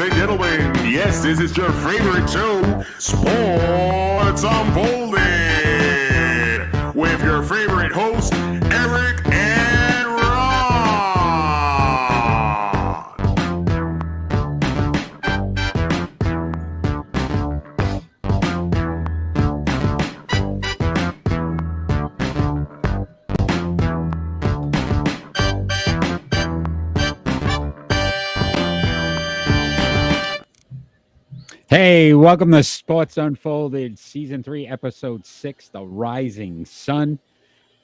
and gentlemen, yes, this is your favorite show, Sports Unfolded, with your favorite hosts, Eric and Ron. Hey, welcome to Sports Unfolded, Season 3, Episode 6, The Rising Sun.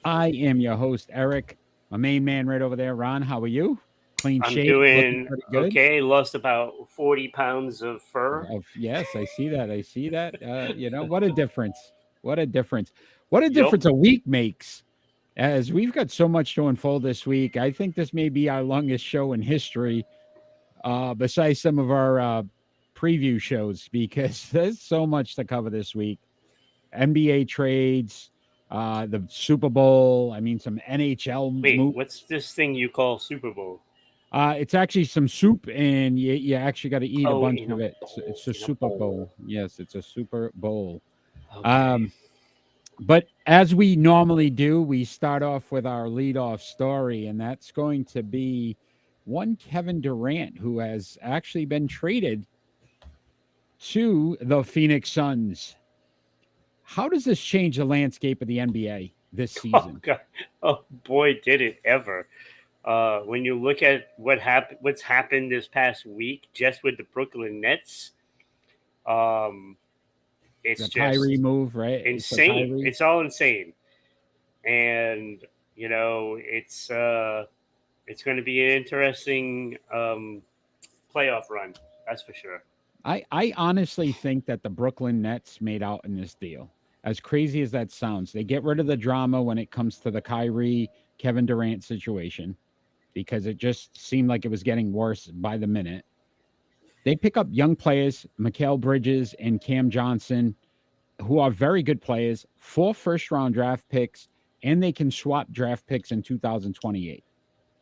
I am your host, Eric. My main man right over there, Ron. How are you? Clean I'm shape, doing pretty good. okay. Lost about 40 pounds of fur. Yes, I see that. What a difference. What a difference. What a Yup. difference a week makes. As we've got so much to unfold this week, I think this may be our longest show in history, besides some of our preview shows, because there's so much to cover this week. NBA trades, the Super Bowl. I mean, some NHL. Wait, what's this thing you call Super Bowl? It's actually some soup, and you actually got to eat a bunch in of a it. bowl, It's a in a Super bowl. Bowl. Yes, it's a Super Bowl. Okay. But as we normally do, we start off with our leadoff story, and that's going to be one Kevin Durant, who has actually been traded to the Phoenix Suns. How does this change the landscape of the NBA this Oh season? God! Oh boy, did it ever! When you look at what's happened this past week, just with the Brooklyn Nets, it's The just Kyrie move, right? It's the insane. Kyrie. It's all insane, and it's going to be an interesting playoff run. That's for sure. I honestly think that the Brooklyn Nets made out in this deal. As crazy as that sounds, they get rid of the drama when it comes to the Kyrie Kevin Durant situation, because it just seemed like it was getting worse by the minute. They pick up young players, Mikal Bridges and Cam Johnson, who are very good players, 4 first-round draft picks, and they can swap draft picks in 2028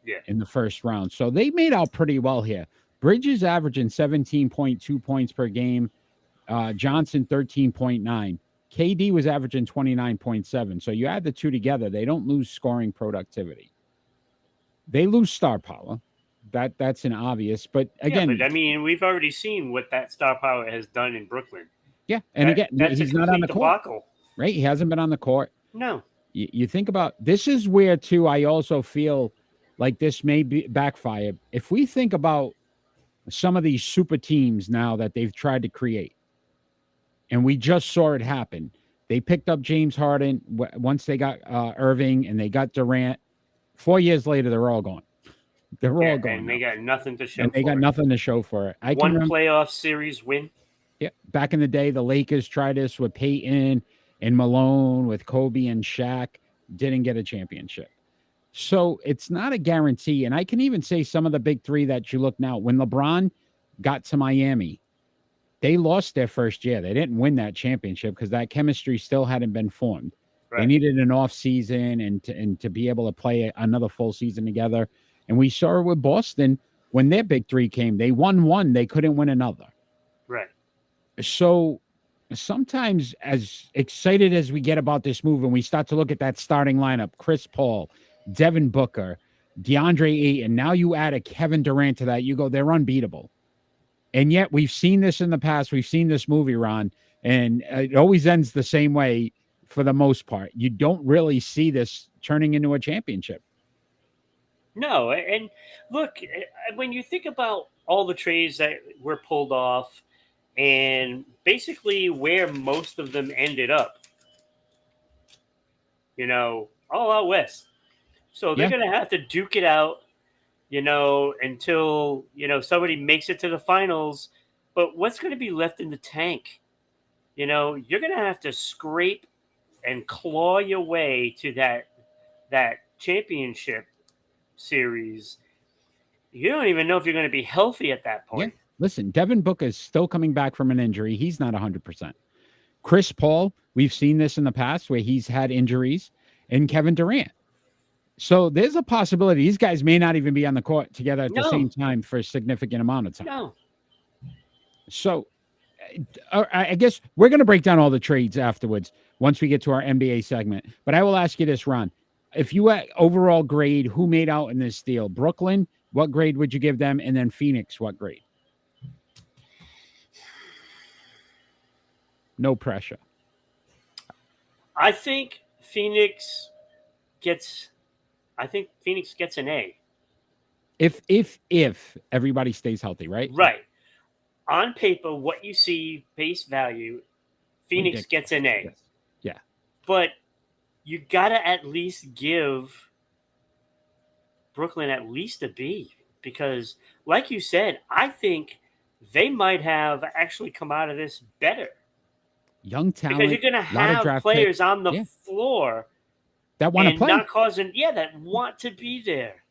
Yeah. in the first round. So they made out pretty well here. Bridges averaging 17.2 points per game, Johnson 13.9. KD was averaging 29.7. So you add the two together, they don't lose scoring productivity. They lose star power. That's an obvious. But again, Yeah, but I mean, we've already seen what that star power has done in Brooklyn. yeah, and again, That's he's a not on the complete court, debacle. right? He hasn't been on the court. No. You think about this is where too. I also feel like this may be backfire. If we think about some of these super teams now that they've tried to create, and we just saw it happen. They picked up James Harden once they got Irving and they got Durant. 4 years later, they're all gone. They're all gone. And they got nothing to show and they for got it. nothing to show for it. One playoff series win. Yeah, back in the day, the Lakers tried this with Peyton and Malone, with Kobe and Shaq, didn't get a championship. So it's not a guarantee. And I can even say some of the big three that you look now. When LeBron got to Miami, they lost their first year. They didn't win that championship because that chemistry still hadn't been formed. Right. They needed an off season and to be able to play another full season together. And we saw it with Boston when their big three came. They won one, they couldn't win another. Right. So sometimes, as excited as we get about this move, and we start to look at that starting lineup, Chris Paul, Devin Booker, DeAndre Ayton, now you add a Kevin Durant to that, you go, they're unbeatable. And yet we've seen this in the past. We've seen this movie, Ron, and it always ends the same way for the most part. You don't really see this turning into a championship. No, and look, when you think about all the trades that were pulled off and basically where most of them ended up, all out west. So they're going to have to duke it out, until, somebody makes it to the finals. But what's going to be left in the tank? You're going to have to scrape and claw your way to that championship series. You don't even know if you're going to be healthy at that point. Yeah. Listen, Devin Booker is still coming back from an injury. He's not 100%. Chris Paul, we've seen this in the past where he's had injuries, and Kevin Durant. So there's a possibility these guys may not even be on the court together at the same time for a significant amount of time. No. So I guess we're going to break down all the trades afterwards once we get to our NBA segment. But I will ask you this, Ron. If you had overall grade, who made out in this deal? Brooklyn, what grade would you give them? And then Phoenix, what grade? No pressure. I think Phoenix gets an A. If everybody stays healthy, right? Right. On paper, what you see, face value, Phoenix Ridiculous. gets an A. Yes. Yeah. But you got to at least give Brooklyn at least a B because, like you said, I think they might have actually come out of this better. Young talent. Because you're going to have players on the floor that want to play. Not causing, that want to be there.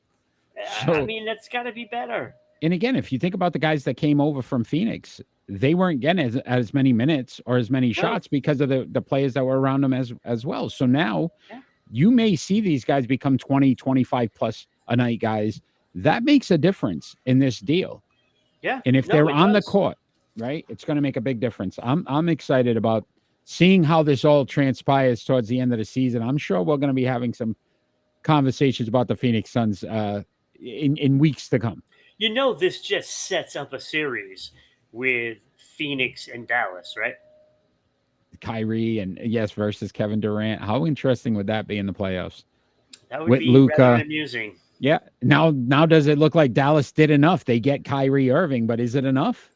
I mean, that's got to be better. And again, if you think about the guys that came over from Phoenix, they weren't getting as many minutes or as many shots because of the players that were around them as well. So now you may see these guys become 20, 25 plus a night guys. That makes a difference in this deal. Yeah. And if they're on the court, right, it's going to make a big difference. I'm excited about seeing how this all transpires towards the end of the season. I'm sure we're going to be having some conversations about the Phoenix Suns in weeks to come. You know, this just sets up a series with Phoenix and Dallas, right? Kyrie and versus Kevin Durant. How interesting would that be in the playoffs? That would be rather amusing. Yeah. Now does it look like Dallas did enough? They get Kyrie Irving, but is it enough?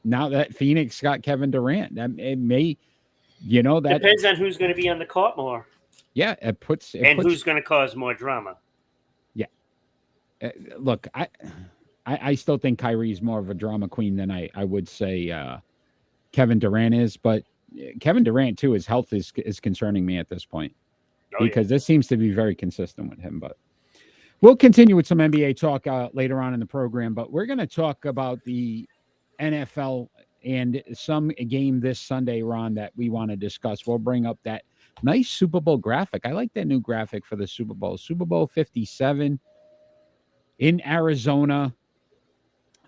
Now that Phoenix got Kevin Durant, that it may, that depends on who's going to be on the court more. Yeah, who's going to cause more drama. Yeah. Look, I still think Kyrie is more of a drama queen than I would say Kevin Durant is, but Kevin Durant too, his health is concerning me at this point because this seems to be very consistent with him. But we'll continue with some NBA talk later on in the program. But we're going to talk about the NFL and some game this Sunday, Ron, that we want to discuss. We'll bring up that nice Super Bowl graphic. I like that new graphic for the Super Bowl. Super Bowl 57 in Arizona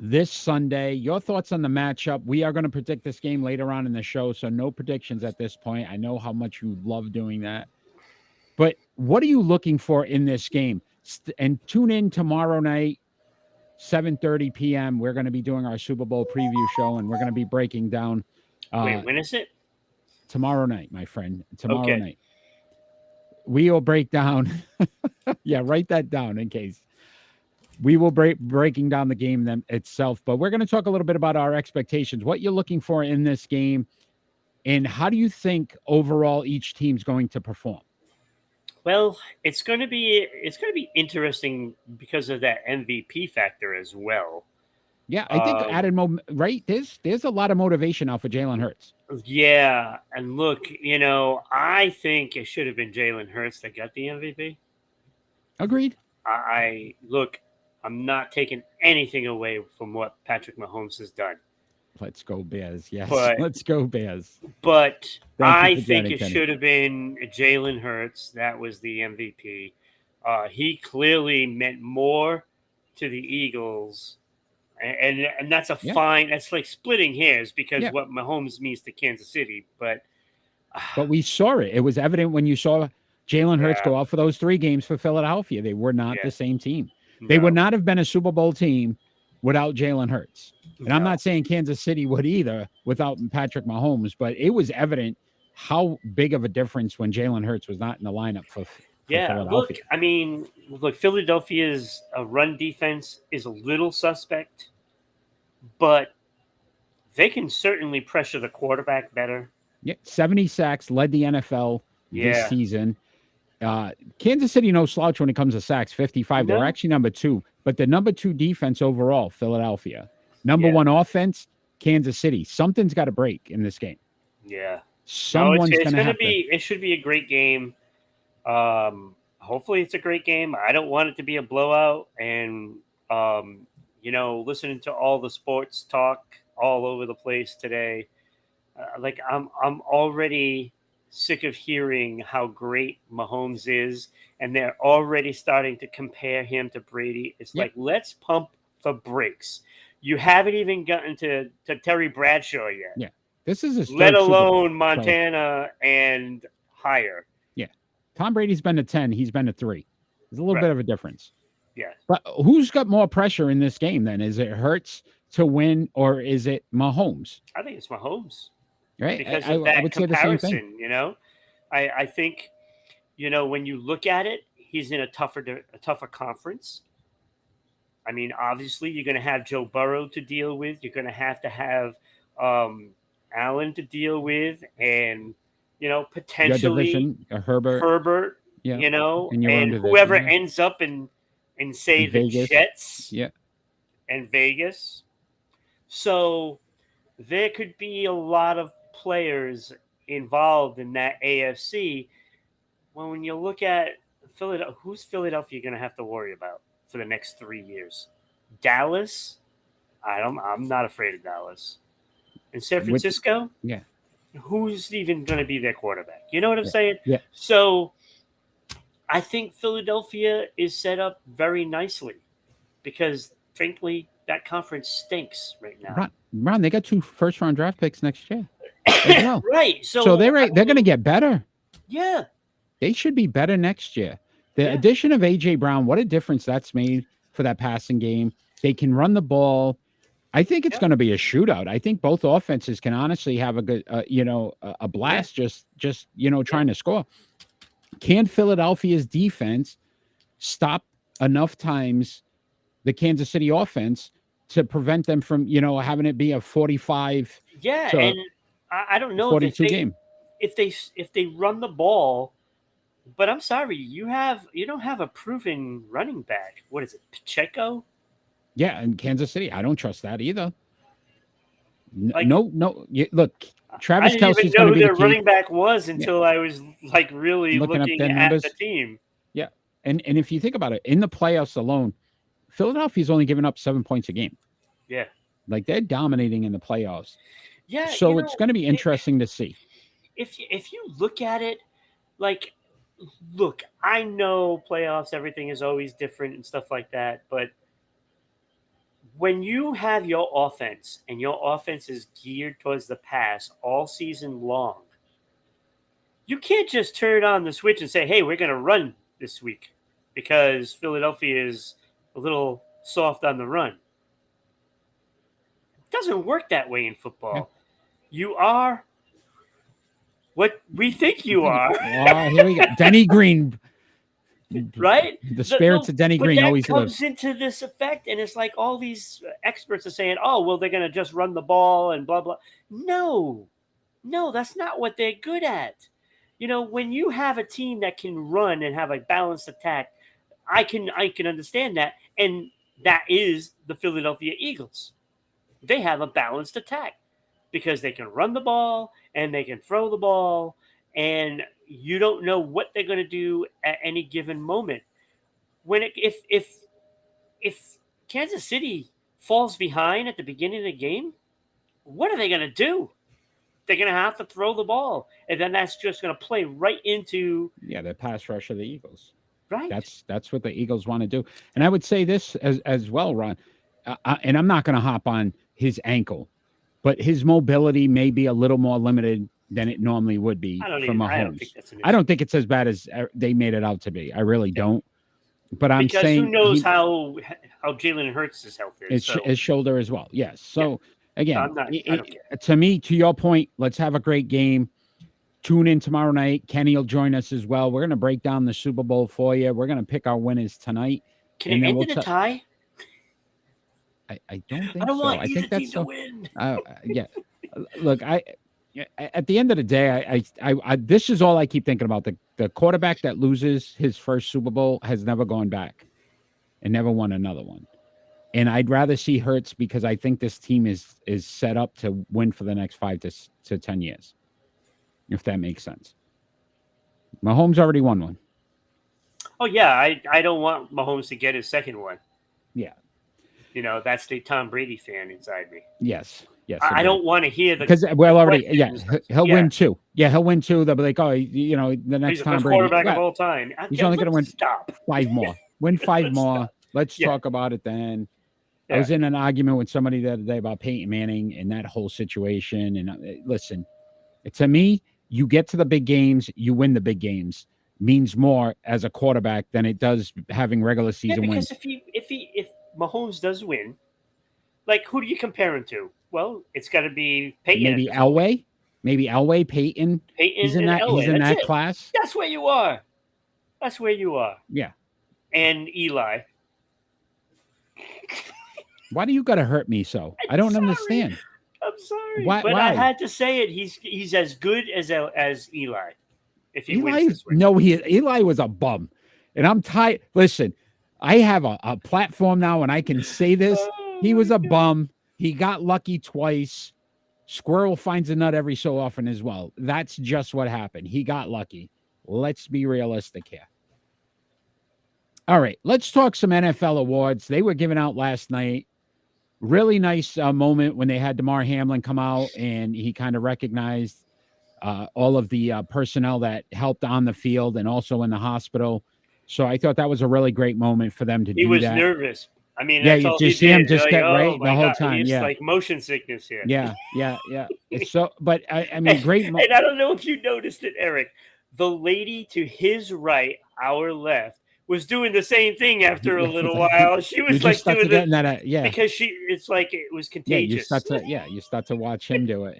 this Sunday. Your thoughts on the matchup? We are going to predict this game later on in the show, so no predictions at this point. I know how much you love doing that. But what are you looking for in this game? And tune in tomorrow night, 7:30 p.m. We're going to be doing our Super Bowl preview show, and we're going to be breaking down. Wait, when is it? Tomorrow night, my friend. Tomorrow night. We will break down. Yeah, write that down in case. We will breaking down the game itself, but we're going to talk a little bit about our expectations, what you're looking for in this game, and how do you think overall each team's going to perform? Well, it's going to be interesting because of that MVP factor as well. Yeah, I think added right. There's a lot of motivation now for Jalen Hurts. Yeah, and look, I think it should have been Jalen Hurts that got the MVP. Agreed. I'm not taking anything away from what Patrick Mahomes has done. Let's go Bears. Yes, let's go Bears. But I think it should have been Jalen Hurts. That was the MVP. He clearly meant more to the Eagles. And that's fine. That's like splitting hairs because what Mahomes means to Kansas City. But we saw it. It was evident when you saw Jalen Hurts go out for those 3 games for Philadelphia. They were not the same team. They would not have been a Super Bowl team without Jalen Hurts. And I'm not saying Kansas City would either without Patrick Mahomes, but it was evident how big of a difference when Jalen Hurts was not in the lineup for Philadelphia. Look, Philadelphia's run defense is a little suspect, but they can certainly pressure the quarterback better. Yeah, 70 sacks, led the NFL this season. Kansas City no slouch when it comes to sacks, 55. They're actually number 2, but the number 2 defense overall, Philadelphia. Number 1 offense, Kansas City. Something's got to break in this game. Yeah. Someone's going to have to. It should be a great game. Hopefully it's a great game. I don't want it to be a blowout. And, listening to all the sports talk all over the place today, I'm already sick of hearing how great Mahomes is, and they're already starting to compare him to Brady. It's like, let's pump the brakes. You haven't even gotten to Terry Bradshaw yet. Yeah. This is his let third Super Bowl, alone Montana and higher. Yeah. Tom Brady's been to 10. He's been to 3. There's a little bit of a difference. Yeah. But who's got more pressure in this game then? Is it Hurts to win or is it Mahomes? I think it's Mahomes. Right? Because I of that would say the same thing. comparison, you know? I think, you know, when you look at it, he's in a tougher conference. I mean, obviously, you're going to have Joe Burrow to deal with. You're going to have Allen to deal with, and you know, potentially division, Herbert. Yeah. You know, and whoever ends up in say in the Vegas. Jets. Yeah. And Vegas. So there could be a lot of players involved in that AFC. Well, when you look at Philadelphia, who's Philadelphia going to have to worry about for the next 3 years? Dallas? I'm not afraid of Dallas. And San Francisco? Yeah. Who's even going to be their quarterback? You know what I'm saying? Yeah. So I think Philadelphia is set up very nicely because, frankly, that conference stinks right now. Ron, they got 2 first-round draft picks next year. As well. Right. So they're going to get better. Yeah. They should be better next year. The addition of A.J. Brown, what a difference that's made for that passing game. They can run the ball. I think it's going to be a shootout. I think both offenses can honestly have a good, a blast just trying to score. Can Philadelphia's defense stop enough times the Kansas City offense to prevent them from, having it be a 45? Yeah, and I don't know 42 game. If they run the ball. But I'm sorry, you don't have a proven running back. What is it, Pacheco? Yeah, in Kansas City, I don't trust that either. No. Look, Travis Kelce's going to be the key. I didn't even know who their running back was until I was like really looking at the team. Yeah, and if you think about it, in the playoffs alone, Philadelphia's only given up 7 points a game. Yeah, like they're dominating in the playoffs. Yeah, so it's going to be interesting to see. If you look at it, like. Look, I know playoffs, everything is always different and stuff like that, but when you have your offense and your offense is geared towards the pass all season long, you can't just turn on the switch and say, hey, we're going to run this week because Philadelphia is a little soft on the run. It doesn't work that way in football. Yeah. You are what we think you are. Oh, here we go. Denny Green. Right? The spirits of Denny Green always comes into this effect, and it's like all these experts are saying, oh, well, they're going to just run the ball and blah, blah. No, that's not what they're good at. When you have a team that can run and have a balanced attack, I can understand that. And that is the Philadelphia Eagles. They have a balanced attack because they can run the ball and they can throw the ball, and you don't know what they're going to do at any given moment. If Kansas City falls behind at the beginning of the game, what are they going to do? They're going to have to throw the ball, and then that's just going to play right into the pass rush of the Eagles. Right. That's what the Eagles want to do. And I would say this as well, Ron, and I'm not going to hop on his ankle, but his mobility may be a little more limited than it normally would be from Mahomes. I don't think it's as bad as they made it out to be. I really don't. But I'm saying who knows how Jalen Hurts is healthy. His shoulder as well. Yes. So again, to me, to your point, let's have a great game. Tune in tomorrow night. Kenny will join us as well. We're going to break down the Super Bowl for you. We're going to pick our winners tonight. Can it end in a tie? I don't think so. I don't want either team to win. Look, at the end of the day, I this is all I keep thinking about. The quarterback that loses his first Super Bowl has never gone back and never won another one. And I'd rather see Hurts because I think this team is set up to win for the next 5 to 10 years, if that makes sense. Mahomes already won one. Oh, yeah. I don't want Mahomes to get his second one. Yeah. That's the Tom Brady fan inside me. Yes. I don't want to hear because he'll win 2. Yeah, he'll win 2. They'll be like, the next he's the Tom best Brady quarterback of all time. He's only going to win 5 more. Win 5 more. Stop. Let's talk about it then. I was in an argument with somebody the other day about Peyton Manning and that whole situation. And listen, to me, you get to the big games, you win the big games. Means more as a quarterback than it does having regular season wins. Because if Mahomes does win, like who do you compare him to? Well, it's got to be Peyton. Maybe Elway, Peyton. He's in that. Elway. He's in that class. That's where you are. That's where you are. Yeah. And Eli. Why do you got to hurt me so? I don't understand. I'm sorry, why? I had to say it. He's as good as Eli. If he Eli, wins this week. no, Eli was a bum, and I'm tired. Listen, I have a platform now, and I can say this. He was a bum. He got lucky twice. Squirrel finds a nut every so often as well. That's just what happened. He got lucky. Let's be realistic here. All right, let's talk some NFL awards. They were given out last night. Really nice moment when they had DeMar Hamlin come out and he kind of recognized all of the personnel that helped on the field and also in the hospital. So I thought that was a really great moment for them to do that. He was nervous. I mean, yeah, that's you all just he see him did. just like, get right oh the whole God. time. It's yeah, like motion sickness here. Yeah. It's so, but I mean, great. And I don't know if you noticed it, Eric. The lady to his right, our left, was doing the same thing after a little while. She was like doing that, because it's like it was contagious. You start to watch him do it,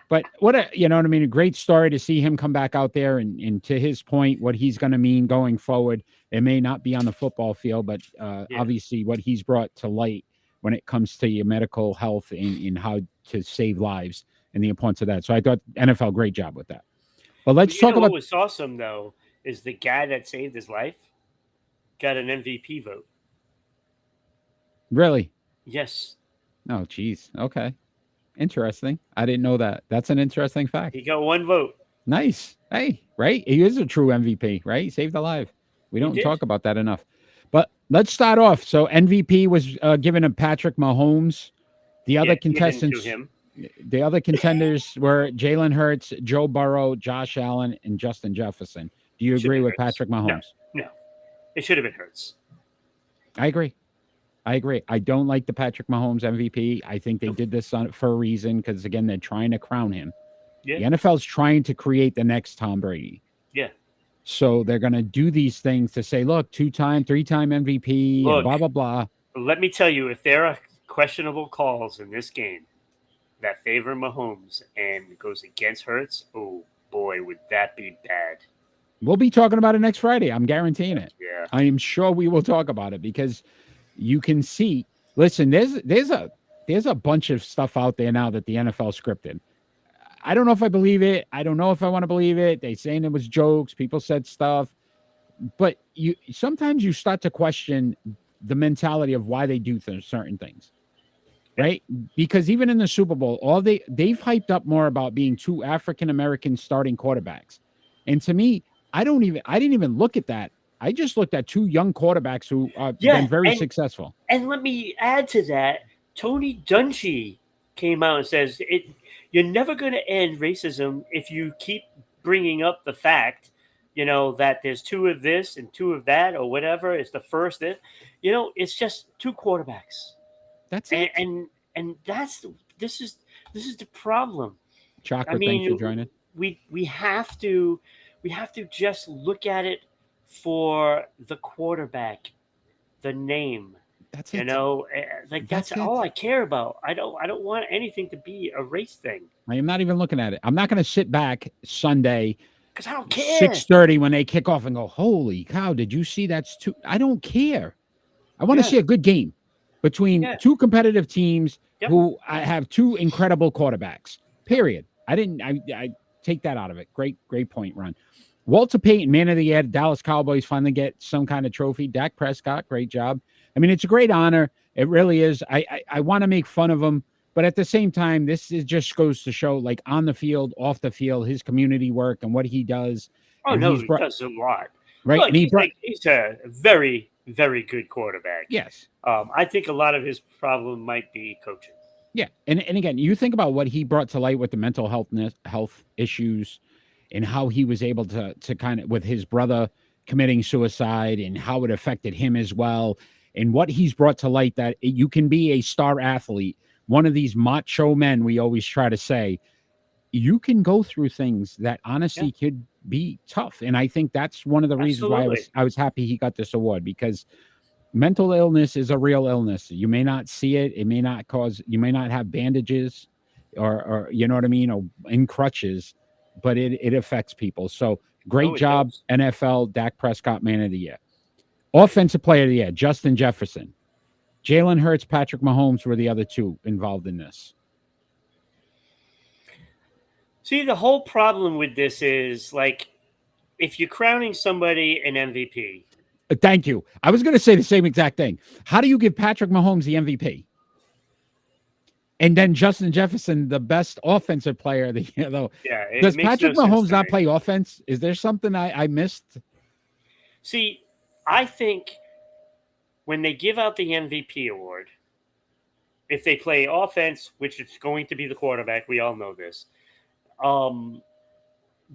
but you know what I mean? A great story to see him come back out there and to his point, what he's going to mean going forward. It may not be on the football field, but obviously what he's brought to light when it comes to your medical health and how to save lives and the importance of that. So I thought NFL, great job with that. But let's talk about what was awesome though is the guy that saved his life got an MVP vote. Really? Yes. Oh, geez. Okay. Interesting. I didn't know that. That's an interesting fact. He got one vote. Nice. Hey, right? He is a true MVP, right? He saved a life. We don't talk about that enough. But let's start off. So MVP was given to Patrick Mahomes. The other contestants, the other contenders were Jalen Hurts, Joe Burrow, Josh Allen, and Justin Jefferson. Do you agree with Patrick Mahomes? No. It should have been Hurts. I agree. I don't like the Patrick Mahomes MVP. I think they did this for a reason because, again, they're trying to crown him. Yeah. The NFL's trying to create the next Tom Brady. Yeah. So they're going to do these things to say, look, 2-time, 3-time MVP, and blah, blah, blah. Let me tell you, if there are questionable calls in this game that favor Mahomes and goes against Hurts, oh, boy, would that be bad. We'll be talking about it next Friday. I'm guaranteeing it. Yeah. I am sure we will talk about it because you can see, listen, there's a bunch of stuff out there now that the NFL scripted. I don't know if I believe it. I don't know if I want to believe it. They saying it was jokes. People said stuff, but sometimes you start to question the mentality of why they do certain things, right? Because even in the Super Bowl, they've hyped up more about being two African-American starting quarterbacks. And to me, I didn't even look at that. I just looked at two young quarterbacks who have been very successful. And let me add to that, Tony Dungy came out and says, you're never going to end racism if you keep bringing up the fact, that there's two of this and two of that or whatever. It's the first. It's just two quarterbacks. That's it. And this is the problem. Chocolate, thanks for joining. We have to just look at it for the quarterback, the name. That's it. That's all I care about. I don't want anything to be a race thing. I am not even looking at it. I'm not going to sit back Sunday because I don't care. 6:30 when they kick off and go, holy cow, did you see that's two? I don't care. I want to see a good game between two competitive teams who have two incredible quarterbacks, period. I take that out of it. Great point, Ron. Walter Payton, man of the year. Dallas Cowboys finally get some kind of trophy. Dak Prescott, great job. I mean, it's a great honor. It really is. I want to make fun of him, but at the same time, just goes to show, like, on the field, off the field, his community work and what he does. Oh, no, he does a lot. Right. Look, and he's a very, very good quarterback. Yes. I think a lot of his problem might be coaching. Yeah. And again, you think about what he brought to light with the mental health issues and how he was able to kind of, with his brother committing suicide and how it affected him as well. and what he's brought to light, that you can be a star athlete, one of these macho men we always try to say, you can go through things that honestly could be tough. And I think that's one of the reasons why I was happy he got this award, because mental illness is a real illness. You may not see it. It may not cause, you may not have bandages or you know what I mean, or in crutches, but it affects people. So great job, NFL. Dak Prescott, man of the year. Offensive player of the year, Justin Jefferson. Jalen Hurts, Patrick Mahomes were the other two involved in this. See, the whole problem with this is, like, if you're crowning somebody an MVP. Thank you. I was going to say the same exact thing. How do you give Patrick Mahomes the MVP? And then Justin Jefferson, the best offensive player of the year, though. Yeah, does Patrick Mahomes not play offense? Is there something I missed? See, I think when they give out the MVP award, if they play offense, which is going to be the quarterback, we all know this,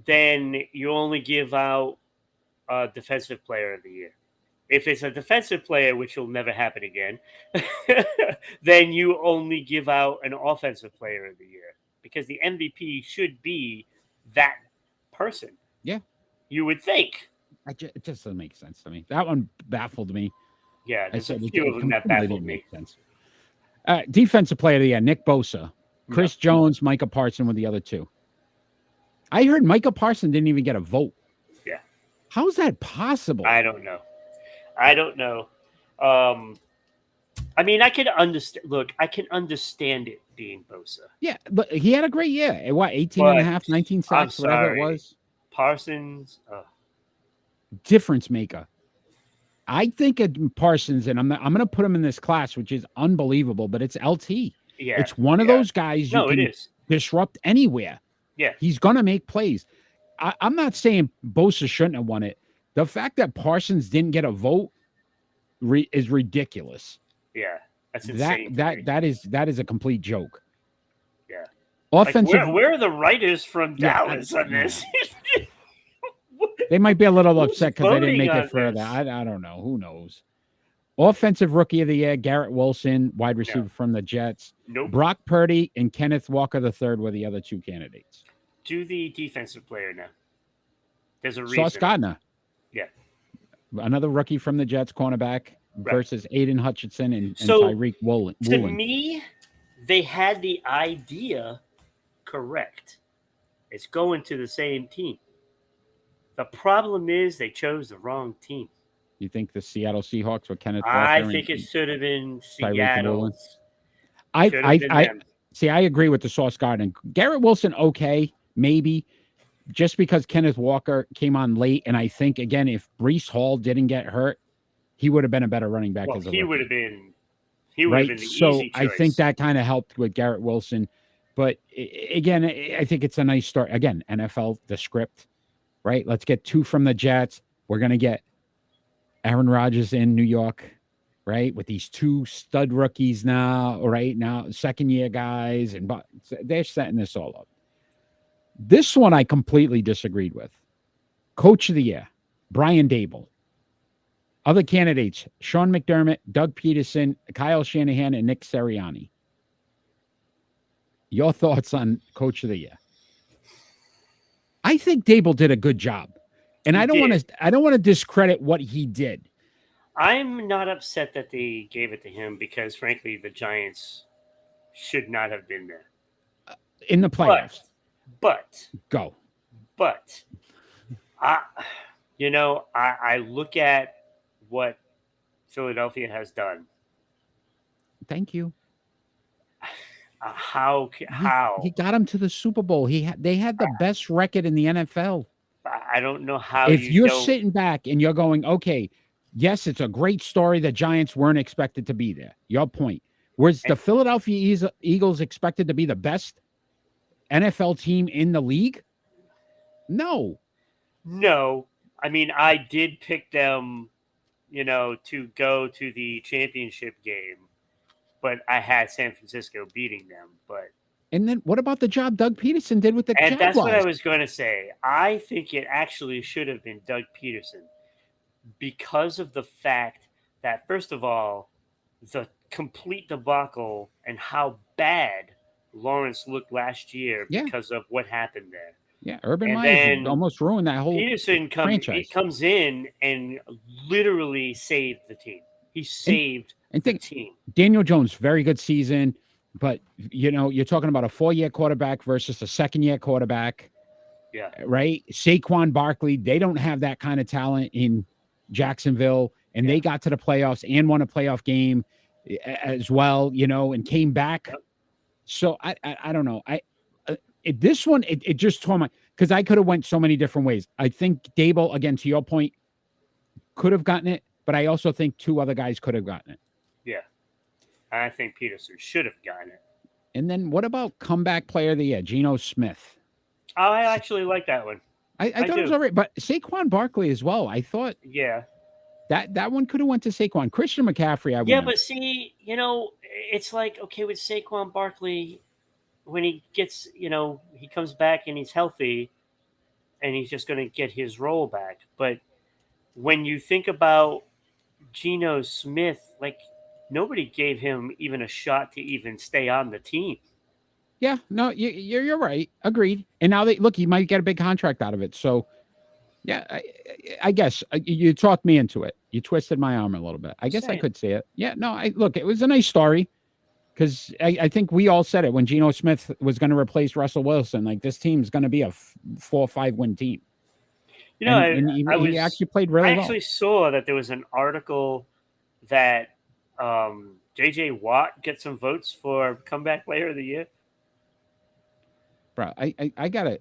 then you only give out defensive player of the year. If it's a defensive player, which will never happen again, then you only give out an offensive player of the year, because the MVP should be that person. Yeah. You would think. It just doesn't make sense to me. That one baffled me. Yeah, there's a few of them that baffled me. Defensive player of the year, Nick Bosa. Chris Jones, Micah Parsons were the other two. I heard Micah Parsons didn't even get a vote. Yeah. How is that possible? I don't know. I mean, I can understand. Look, I can understand it being Bosa. Yeah, but he had a great year. What, 18 and a half, 19 sacks, whatever it was? Parsons. Difference maker. I think Parsons, and I'm going to put him in this class, which is unbelievable, but it's LT. Yeah. It's one of those guys you can disrupt anywhere. Yeah. He's going to make plays. I'm not saying Bosa shouldn't have won it. The fact that Parsons didn't get a vote is ridiculous. Yeah, that's insane. That is a complete joke. Yeah. Offensive. Like, where are the writers from Dallas on this? They might be a little upset because they didn't make it further. I don't know. Who knows? Offensive rookie of the year, Garrett Wilson, wide receiver from the Jets. Nope. Brock Purdy and Kenneth Walker III were the other two candidates. Do the defensive player now. There's a reason. Sauce Gardner. Yeah. Another rookie from the Jets, cornerback, versus Aiden Hutchinson and Tyreek Woolen. To me, they had the idea correct. It's going to the same team. The problem is they chose the wrong team. You think the Seattle Seahawks were Kenneth Walker? I think it should have been Seattle. I agree with the Sauce Gardner. Garrett Wilson, okay, maybe. Just because Kenneth Walker came on late, and I think, again, if Breece Hall didn't get hurt, he would have been a better running back. As a he would have been the so easy choice. I think that kind of helped with Garrett Wilson. But again, I think it's a nice start. Again, NFL, the script, right? Let's get two from the Jets. We're going to get Aaron Rodgers in New York, right? With these two stud rookies now, right? Now, second-year guys, and they're setting this all up. This one I completely disagreed with. Coach of the year, Brian Dable. Other candidates, Sean McDermott, Doug Peterson, Kyle Shanahan, and Nick Sirianni. Your thoughts on Coach of the year? I think Dable did a good job. And I don't want to discredit what he did. I'm not upset that they gave it to him because, frankly, the Giants should not have been there in the playoffs. But I look at what Philadelphia has done. Thank you. How he got him to the Super Bowl? They had the best record in the NFL. I don't know how. If you're sitting back and you're going, okay, yes, it's a great story. The Giants weren't expected to be there. Your point. Was the Philadelphia Eagles expected to be the best NFL team in the league? No. I mean, I did pick them, to go to the championship game, but I had San Francisco beating them. And then what about the job Doug Peterson did with the Jaguars? And that's what I was going to say. I think it actually should have been Doug Peterson because of the fact that first of all, the complete debacle and how bad Lawrence looked last year Yeah. because of what happened there. Yeah, Urban And Meyer's then almost ruined that whole Peterson franchise. comes in and literally saved the team. He saved And the think team. Daniel Jones, very good season, but you're talking about a 4-year quarterback versus a 2nd-year quarterback, Yeah. right? Saquon Barkley, they don't have that kind of talent in Jacksonville, and Yeah. they got to the playoffs and won a playoff game as well, and came back. Yep. So I don't know. This one it just tore my, because I could have went so many different ways. I think Dable, again, to your point, could have gotten it, but I also think 2 other guys could have gotten it. Yeah. I think Peterson should have gotten it. And then what about comeback player of the year, Geno Smith? I actually like that one. I thought it was do. all right, but Saquon Barkley as well. I thought Yeah. that one could have went to Saquon. Christian McCaffrey, I Yeah, wouldn't but see, it's like, okay, with Saquon Barkley, when he gets, he comes back and he's healthy and he's just going to get his role back. But when you think about Geno Smith, like, nobody gave him even a shot to even stay on the team. Yeah, no, you're right. Agreed. And now look, he might get a big contract out of it. So, yeah, I guess you talked me into it. You twisted my arm a little bit. I guess I could see it. Yeah, no, look, it was a nice story, because I think we all said it when Geno Smith was going to replace Russell Wilson. Like, this team's going to be a 4 or 5 win team. He actually played really well. I actually saw that there was an article that J.J. Watt gets some votes for comeback player of the year. Bro,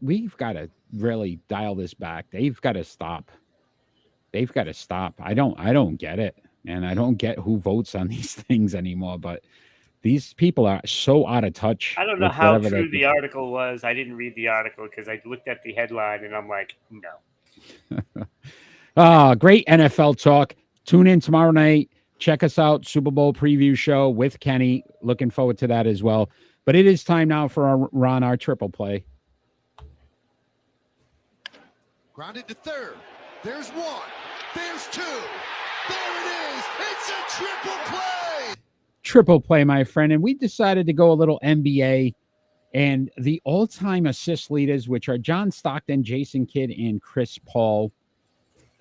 we've got to really dial this back. They've got to stop. I don't get it. And I don't get who votes on these things anymore, but these people are so out of touch. I don't know how true the article was. I didn't read the article because I looked at the headline and I'm like, no. Great NFL talk. Tune in tomorrow night. Check us out. Super Bowl preview show with Kenny. Looking forward to that as well. But it is time now for our triple play. Grounded to third. There's 1. There's 2. There it is. It's a triple play. Triple play, my friend. And we decided to go a little NBA. And the all-time assist leaders, which are John Stockton, Jason Kidd, and Chris Paul.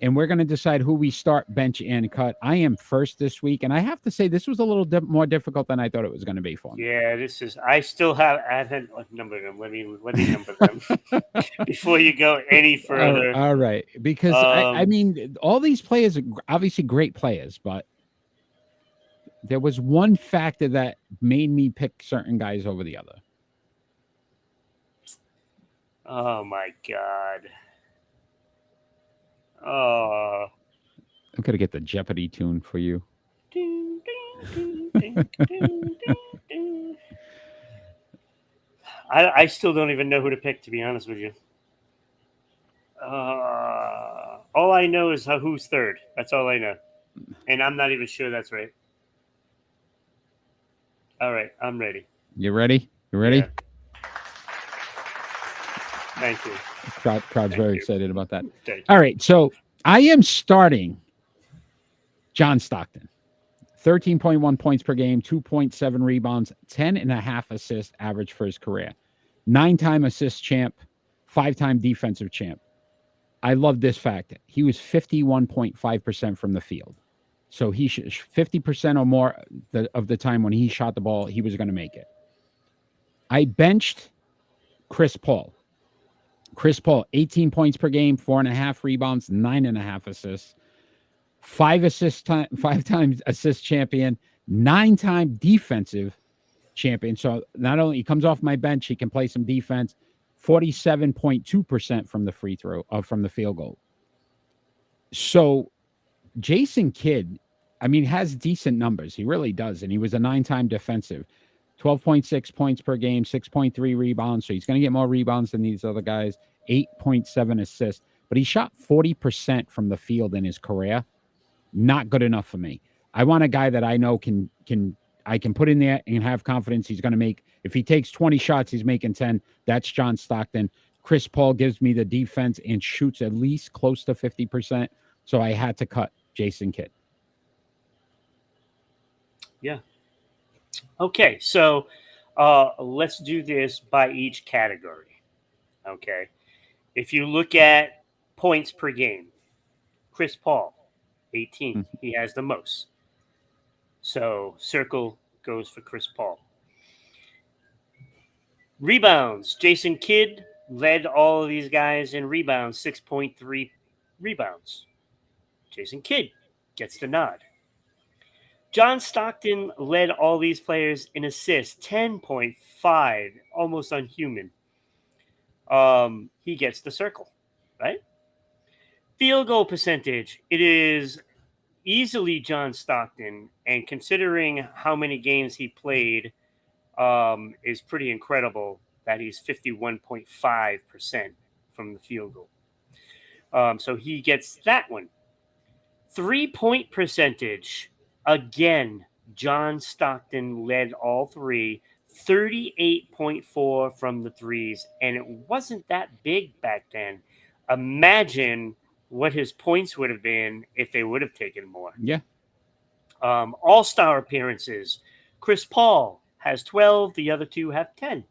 And we're going to decide who we start, bench, and cut. I am first this week. And I have to say, this was a little more difficult than I thought it was going to be for me. Yeah, I haven't numbered them. Let me number them before you go any further. All right. Because, I mean, all these players are obviously great players, but there was one factor that made me pick certain guys over the other. Oh, my God. Oh. I'm going to get the Jeopardy tune for you. I still don't even know who to pick, to be honest with you. All I know is who's third. That's all I know. And I'm not even sure that's right. All right, I'm ready. You ready? Yeah. Thank you. Crowd's very excited about that. All right, so I am starting John Stockton. 13.1 points per game, 2.7 rebounds, 10.5 assists average for his career. 9-time assist champ, 5-time defensive champ. I love this fact. He was 51.5% from the field. So he 50% or more of the time when he shot the ball, he was going to make it. I benched Chris Paul. 18 points per game, 4.5 rebounds, 9.5 assists. 5-time assist champion, 9-time defensive champion. So not only he comes off my bench, he can play some defense. 47.2% from the free throw, from the field goal. So Jason Kidd, I mean, has decent numbers. He really does. And he was a 9-time defensive. 12.6 points per game, 6.3 rebounds. So he's going to get more rebounds than these other guys. 8.7 assists. But he shot 40% from the field in his career. Not good enough for me. I want a guy that I know I can put in there and have confidence he's going to make. If he takes 20 shots, he's making 10. That's John Stockton. Chris Paul gives me the defense and shoots at least close to 50%. So I had to cut Jason Kidd. Yeah. Okay, so let's do this by each category. Okay. If you look at points per game, Chris Paul, 18. He has the most. So circle goes for Chris Paul. Rebounds, Jason Kidd led all of these guys in rebounds, 6.3 rebounds. Jason Kidd gets the nod. John Stockton led all these players in assists, 10.5, almost unhuman. He gets the circle, right? Field goal percentage, it is easily John Stockton, and considering how many games he played, is pretty incredible that he's 51.5% from the field goal. So he gets that one. 3-point percentage, again, John Stockton led all three, 38.4 from the threes, and it wasn't that big back then. Imagine what his points would have been if they would have taken more. Yeah. All-star appearances, Chris Paul has 12, the other two have 10.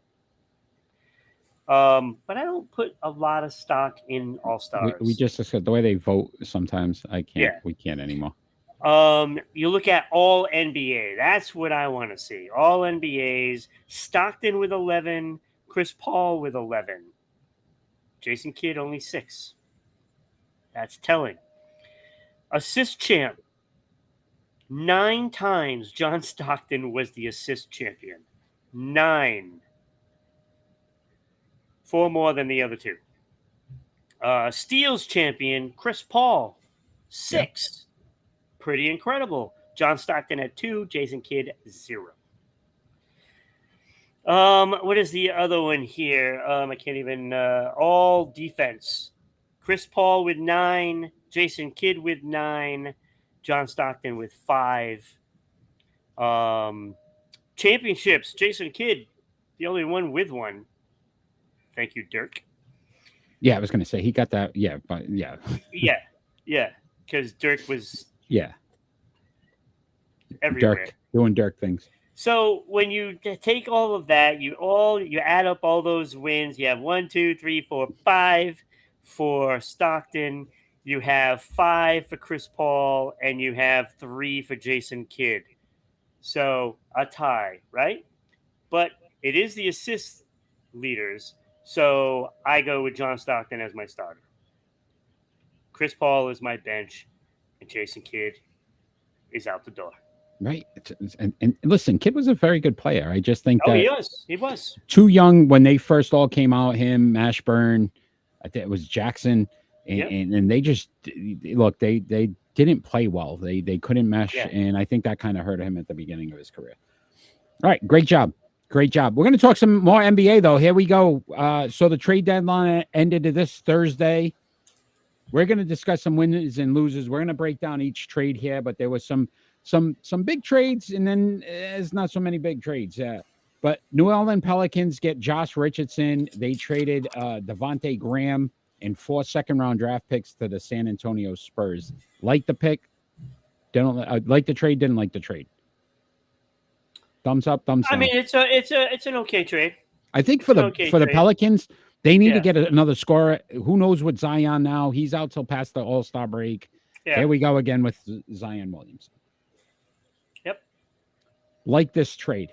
But I don't put a lot of stock in all-stars. We just discussed the way they vote sometimes. I can't. Yeah. We can't anymore. You look at all NBA. That's what I want to see. All NBAs. Stockton with 11. Chris Paul with 11. Jason Kidd only 6. That's telling. Assist champ. 9 times John Stockton was the assist champion. 9. 4 more than the other two. Steals champion, Chris Paul, 6. Yep. Pretty incredible. John Stockton at 2, Jason Kidd 0. What is the other one here? I can't even. All defense. Chris Paul with 9, Jason Kidd with 9, John Stockton with 5. Championships, Jason Kidd, the only one with 1. Thank you, Dirk. Yeah, I was going to say he got that. Yeah, but yeah. yeah. Because Dirk was everywhere. Dirk, doing Dirk things. So when you take all of that, you add up all those wins. You have 1, 2, 3, 4, 5 for Stockton. You have 5 for Chris Paul, and you have 3 for Jason Kidd. So a tie, right? But it is the assist leaders. So I go with John Stockton as my starter. Chris Paul is my bench, and Jason Kidd is out the door. Right. And listen, Kidd was a very good player. I just think that he was too young when they first all came out. Him, Mashburn, I think it was Jackson, and they just look. They didn't play well. They couldn't mesh, and I think that kind of hurt him at the beginning of his career. All right, great job. Great job. We're going to talk some more NBA, though. Here we go. So the trade deadline ended this Thursday. We're going to discuss some winners and losers. We're going to break down each trade here, but there was some big trades, and then there's not so many big trades. But New Orleans Pelicans get Josh Richardson. They traded Devontae Graham and 4 second-round draft picks to the San Antonio Spurs. Like the pick. Like the trade, didn't like the trade. Thumbs up, thumbs down. I mean, it's an okay trade. I think for the Pelicans, they need to get another scorer. Who knows what Zion now? He's out till past the All-Star break. Yeah. There we go again with Zion Williamson. Yep. Like this trade.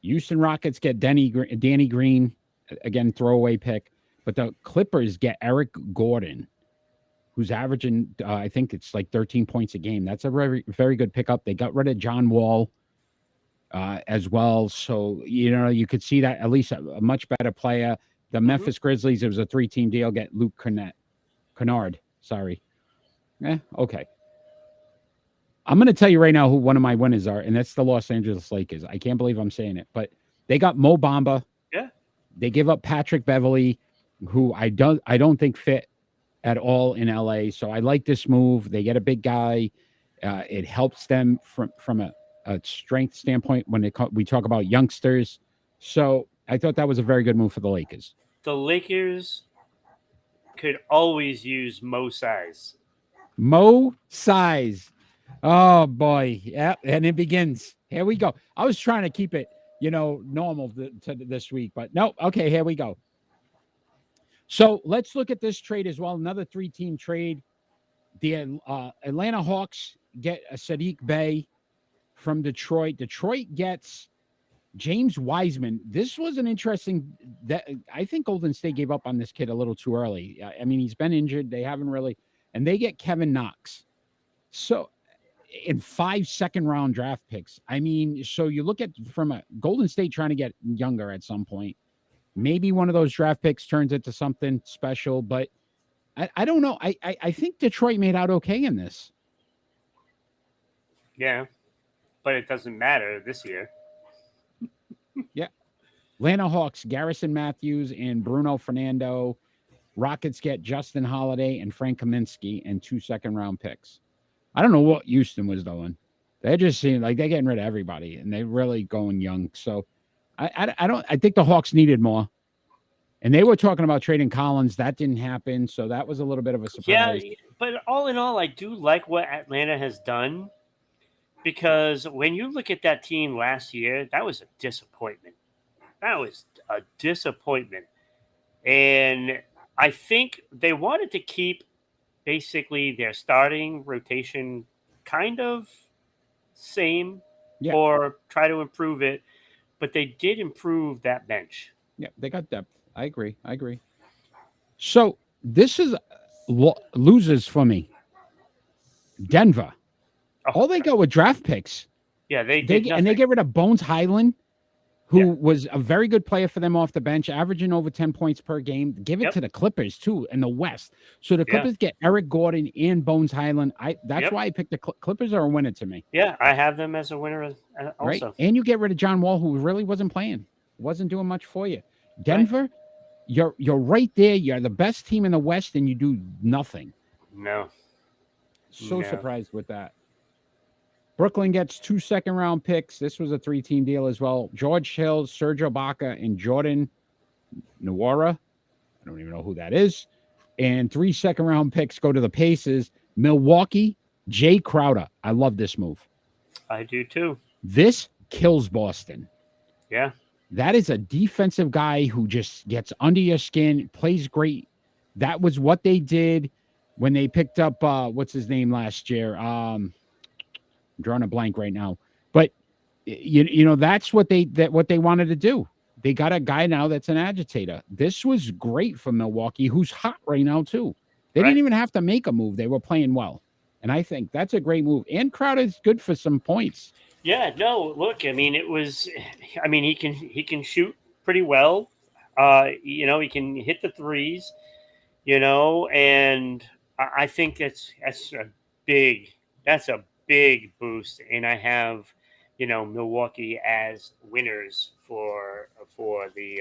Houston Rockets get Danny Green, again, throwaway pick. But the Clippers get Eric Gordon, who's averaging, I think it's like 13 points a game. That's a very, very good pickup. They got rid of John Wall as well. So, you could see that at least a much better player. The Memphis Grizzlies, it was a 3-team deal, get Luke Kennard. Sorry. Okay. I'm going to tell you right now who one of my winners are, and that's the Los Angeles Lakers. I can't believe I'm saying it, but they got Mo Bamba. Yeah. They give up Patrick Beverley, who I don't think fit at all in LA. So I like this move. They get a big guy. It helps them from a strength standpoint when we talk about youngsters. So I thought that was a very good move for the Lakers. The Lakers could always use Mo size. Mo size. Oh boy, yeah, and it begins. Here we go. I was trying to keep it, normal to this week, but no. Okay, here we go. So let's look at this trade as well. Another three-team trade. The Atlanta Hawks get a Sadiq Bey from Detroit. Detroit gets James Wiseman. This was an interesting. That I think Golden State gave up on this kid a little too early. I mean, he's been injured. They haven't really, and they get Kevin Knox. So in 5 second-round draft picks. I mean, so you look at from a Golden State trying to get younger at some point. Maybe one of those draft picks turns into something special, but I don't know. I think Detroit made out okay in this. Yeah, but it doesn't matter this year. Yeah. Atlanta Hawks, Garrison Matthews and Bruno Fernando. Rockets get Justin Holiday and Frank Kaminsky and 2 second-round picks. I don't know what Houston was doing. They just seem like they're getting rid of everybody and they're really going young. So I think the Hawks needed more. And they were talking about trading Collins. That didn't happen. So that was a little bit of a surprise. Yeah, but all in all, I do like what Atlanta has done, because when you look at that team last year, that was a disappointment. That was a disappointment. And I think they wanted to keep basically their starting rotation kind of same, Yeah. or try to improve it, but they did improve that bench. Yeah, they got depth. I agree. So this is losers for me. Denver. Oh, All they got were draft picks. yeah, they They did and they nothing. get rid of Bones Highland, who Yeah. was a very good player for them off the bench, averaging over 10 points per game. Give it Yep. to the Clippers too in the West. So the Yeah. Clippers get Eric Gordon and Bones Highland. That's Yep. why I picked the Clippers are a winner to me. Yeah, I have them as a winner Right. also. And you get rid of John Wall, who really wasn't playing, wasn't doing much for you. Denver, you're right there. You're the best team in the West, and you do nothing. No. So No. surprised with that. Brooklyn gets 2 second-round picks. This was a 3-team deal as well. George Hill, Serge Ibaka, and Jordan Nwora. I don't even know who that is. And 3 second-round picks go to the Pacers. Milwaukee, Jay Crowder. I love this move. I do too. This kills Boston. Yeah. That is a defensive guy who just gets under your skin, plays great. That was what they did when they picked up what's his name last year. I'm drawing a blank right now. But you know that's what they wanted to do. They got a guy now that's an agitator. This was great for Milwaukee, who's hot right now too. They didn't even have to make a move. They were playing well. And I think that's a great move. And Crowder's good for some points. Yeah, no, look, I mean, he can shoot pretty well. He can hit the threes, and I think that's a big boost. And I have, Milwaukee as winners for the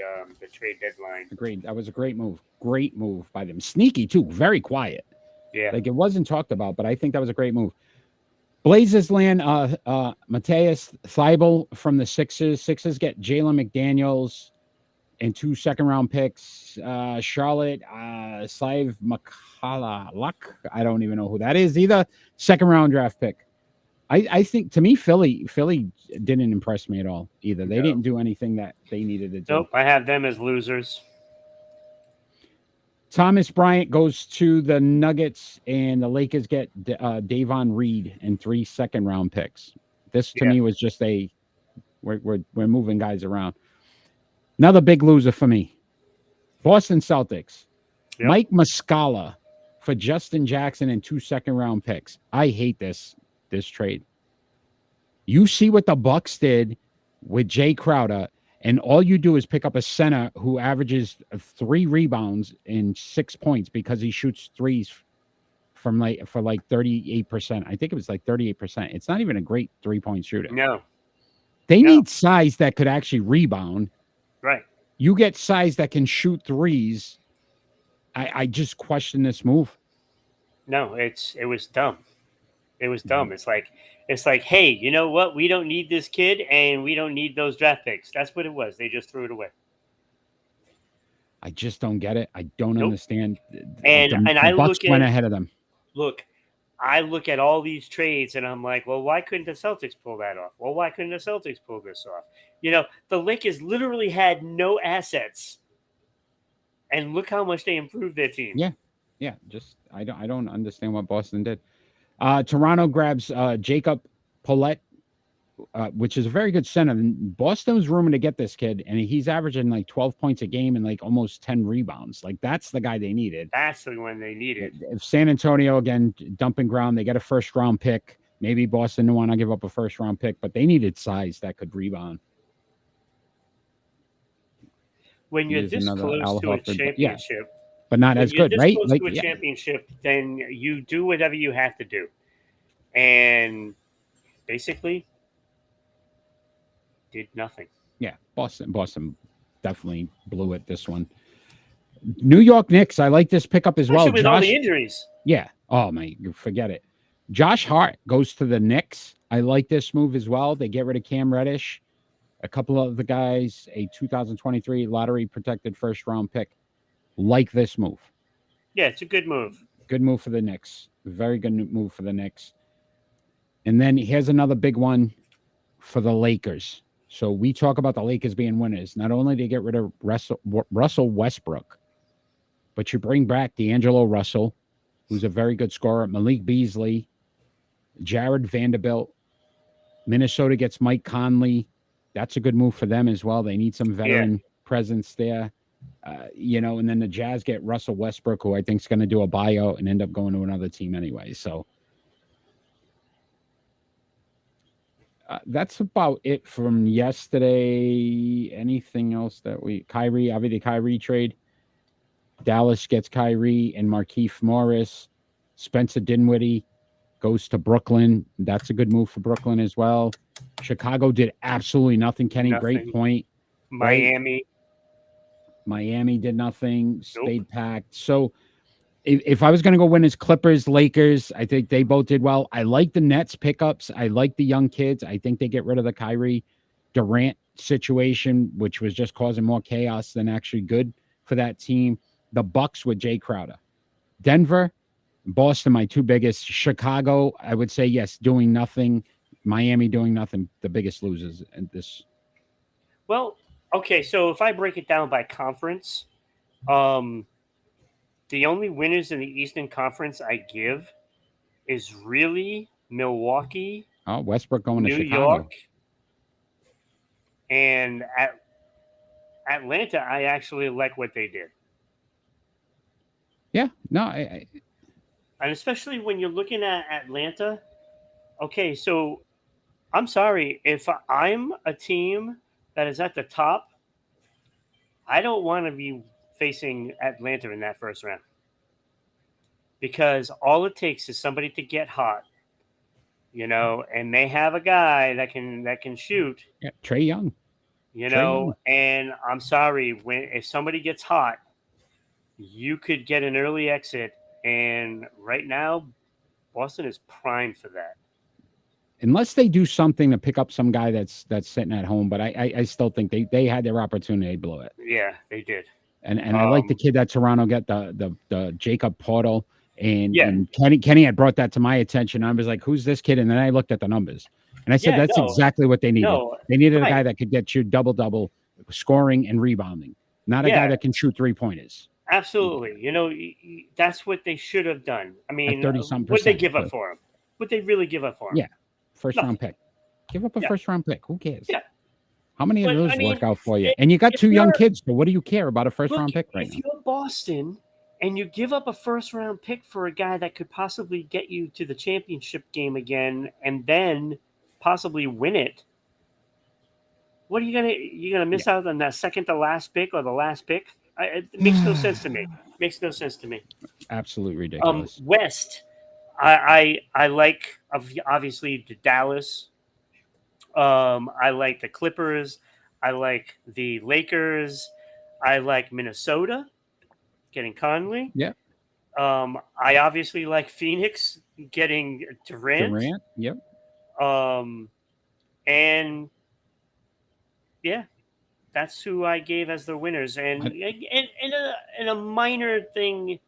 trade deadline. Agreed. That was a great move. Great move by them. Sneaky too. Very quiet. Yeah. Like it wasn't talked about, but I think that was a great move. Blazers land Matthias Thybulle from the Sixers. Sixers get Jalen McDaniels and 2 second-round picks. Charlotte, Slive McCulloch. I don't even know who that is either. Second-round draft pick. I think, to me, Philly didn't impress me at all either. They didn't do anything that they needed to do. Nope, I have them as losers. Thomas Bryant goes to the Nuggets, and the Lakers get Davon Reed and 3 second-round picks. This, to me, was just we're moving guys around. Another big loser for me. Boston Celtics. Yep. Mike Muscala for Justin Jackson and 2 second-round picks. I hate this trade. You see what the Bucks did with Jay Crowder, and all you do is pick up a center who averages 3 rebounds and 6 points because he shoots threes for 38%. I think it was like 38%. It's not even a great 3-point shooter. No. They need size that could actually rebound. Right. You get size that can shoot threes. I just question this move. No, it was dumb. It was dumb. Mm-hmm. It's like, hey, you know what? We don't need this kid, and we don't need those draft picks. That's what it was. They just threw it away. I just don't get it. I don't understand. And I Bucks went ahead of them. Look, I look at all these trades and I'm like, well, why couldn't the Celtics pull that off? Well, why couldn't the Celtics pull this off? The Lakers literally had no assets, and look how much they improved their team. Yeah. Just I don't understand what Boston did. Toronto grabs Jacob Paulette, which is a very good center. Boston was rumored to get this kid, and he's averaging like 12 points a game and like almost 10 rebounds. Like that's the guy they needed. That's the one they needed. If San Antonio again dumping ground, they get a first round pick. Maybe Boston didn't want to give up a first round pick, but they needed size that could rebound. When you're Here's this another close Al to a Horford, championship, but not when as you're good, this right? close Like, to a yeah. championship, then you do whatever you have to do, and basically did nothing. Yeah, Boston definitely blew it this one. New York Knicks, I like this pickup as well. Especially with all Josh, the injuries. yeah. Oh my, forget it. Josh Hart goes to the Knicks. I like this move as well. They get rid of Cam Reddish, a couple of the guys, a 2023 lottery protected first round pick. Like this move. Yeah, it's a good move. Good move for the Knicks. Very good move for the Knicks. And then here's another big one for the Lakers. So we talk about the Lakers being winners. Not only do you get rid of Russell Westbrook, but you bring back D'Angelo Russell, who's a very good scorer, Malik Beasley, Jared Vanderbilt. Minnesota gets Mike Conley. That's a good move for them as well. They need some veteran presence there. And then the Jazz get Russell Westbrook, who I think is going to do a buyout and end up going to another team anyway. So that's about it from yesterday. Anything else that Kyrie, obviously the Kyrie trade. Dallas gets Kyrie and Markieff Morris. Spencer Dinwiddie goes to Brooklyn. That's a good move for Brooklyn as well. Chicago did absolutely nothing. Kenny, great point. Miami did nothing. Stayed packed. So if I was going to go win as Clippers, Lakers, I think they both did well. I like the Nets pickups. I like the young kids. I think they get rid of the Kyrie Durant situation, which was just causing more chaos than actually good for that team. The Bucks with Jay Crowder. Denver, Boston, my two biggest. Chicago, I would say, yes, doing nothing. Miami doing nothing. The biggest losers in this. Well, okay, so if I break it down by conference, the only winners in the Eastern Conference I give is really Milwaukee. Oh, Westbrook going to New Chicago. York, and at Atlanta, I actually like what they did. Yeah, no, and especially when you're looking at Atlanta. Okay, so I'm sorry if I'm a team that is at the top. I don't want to be facing Atlanta in that first round, because all it takes is somebody to get hot, and they have a guy that can shoot. Yeah, Trae Young. And I'm sorry, if somebody gets hot, you could get an early exit, and right now, Boston is primed for that. Unless they do something to pick up some guy that's sitting at home, but I still think they had their opportunity, they blew it. Yeah, they did. And I like the kid that Toronto got, the Jacob Portal, and Kenny had brought that to my attention. I was like, who's this kid? And then I looked at the numbers, and I said, that's exactly what they needed. They needed a guy that could get you double scoring and rebounding, not a guy that can shoot 3-pointers. Absolutely. That's what they should have done. I mean, 30-something%. What they give up for him? What they really give up for him? Yeah. First round pick. Give up a first round pick. Who cares? Yeah. How many of those work out for you? And you got two young kids, so what do you care about a first round pick right now? If you're Boston and you give up a first round pick for a guy that could possibly get you to the championship game again and then possibly win it, what are you gonna miss out on that second to last pick or the last pick? It makes no sense to me. Makes no sense to me. Absolutely ridiculous. West, I like obviously the Dallas. I like the Clippers. I like the Lakers. I like Minnesota getting Conley. Yeah. I obviously like Phoenix getting Durant. Yep. And yeah, that's who I gave as the winners. And in a minor thing,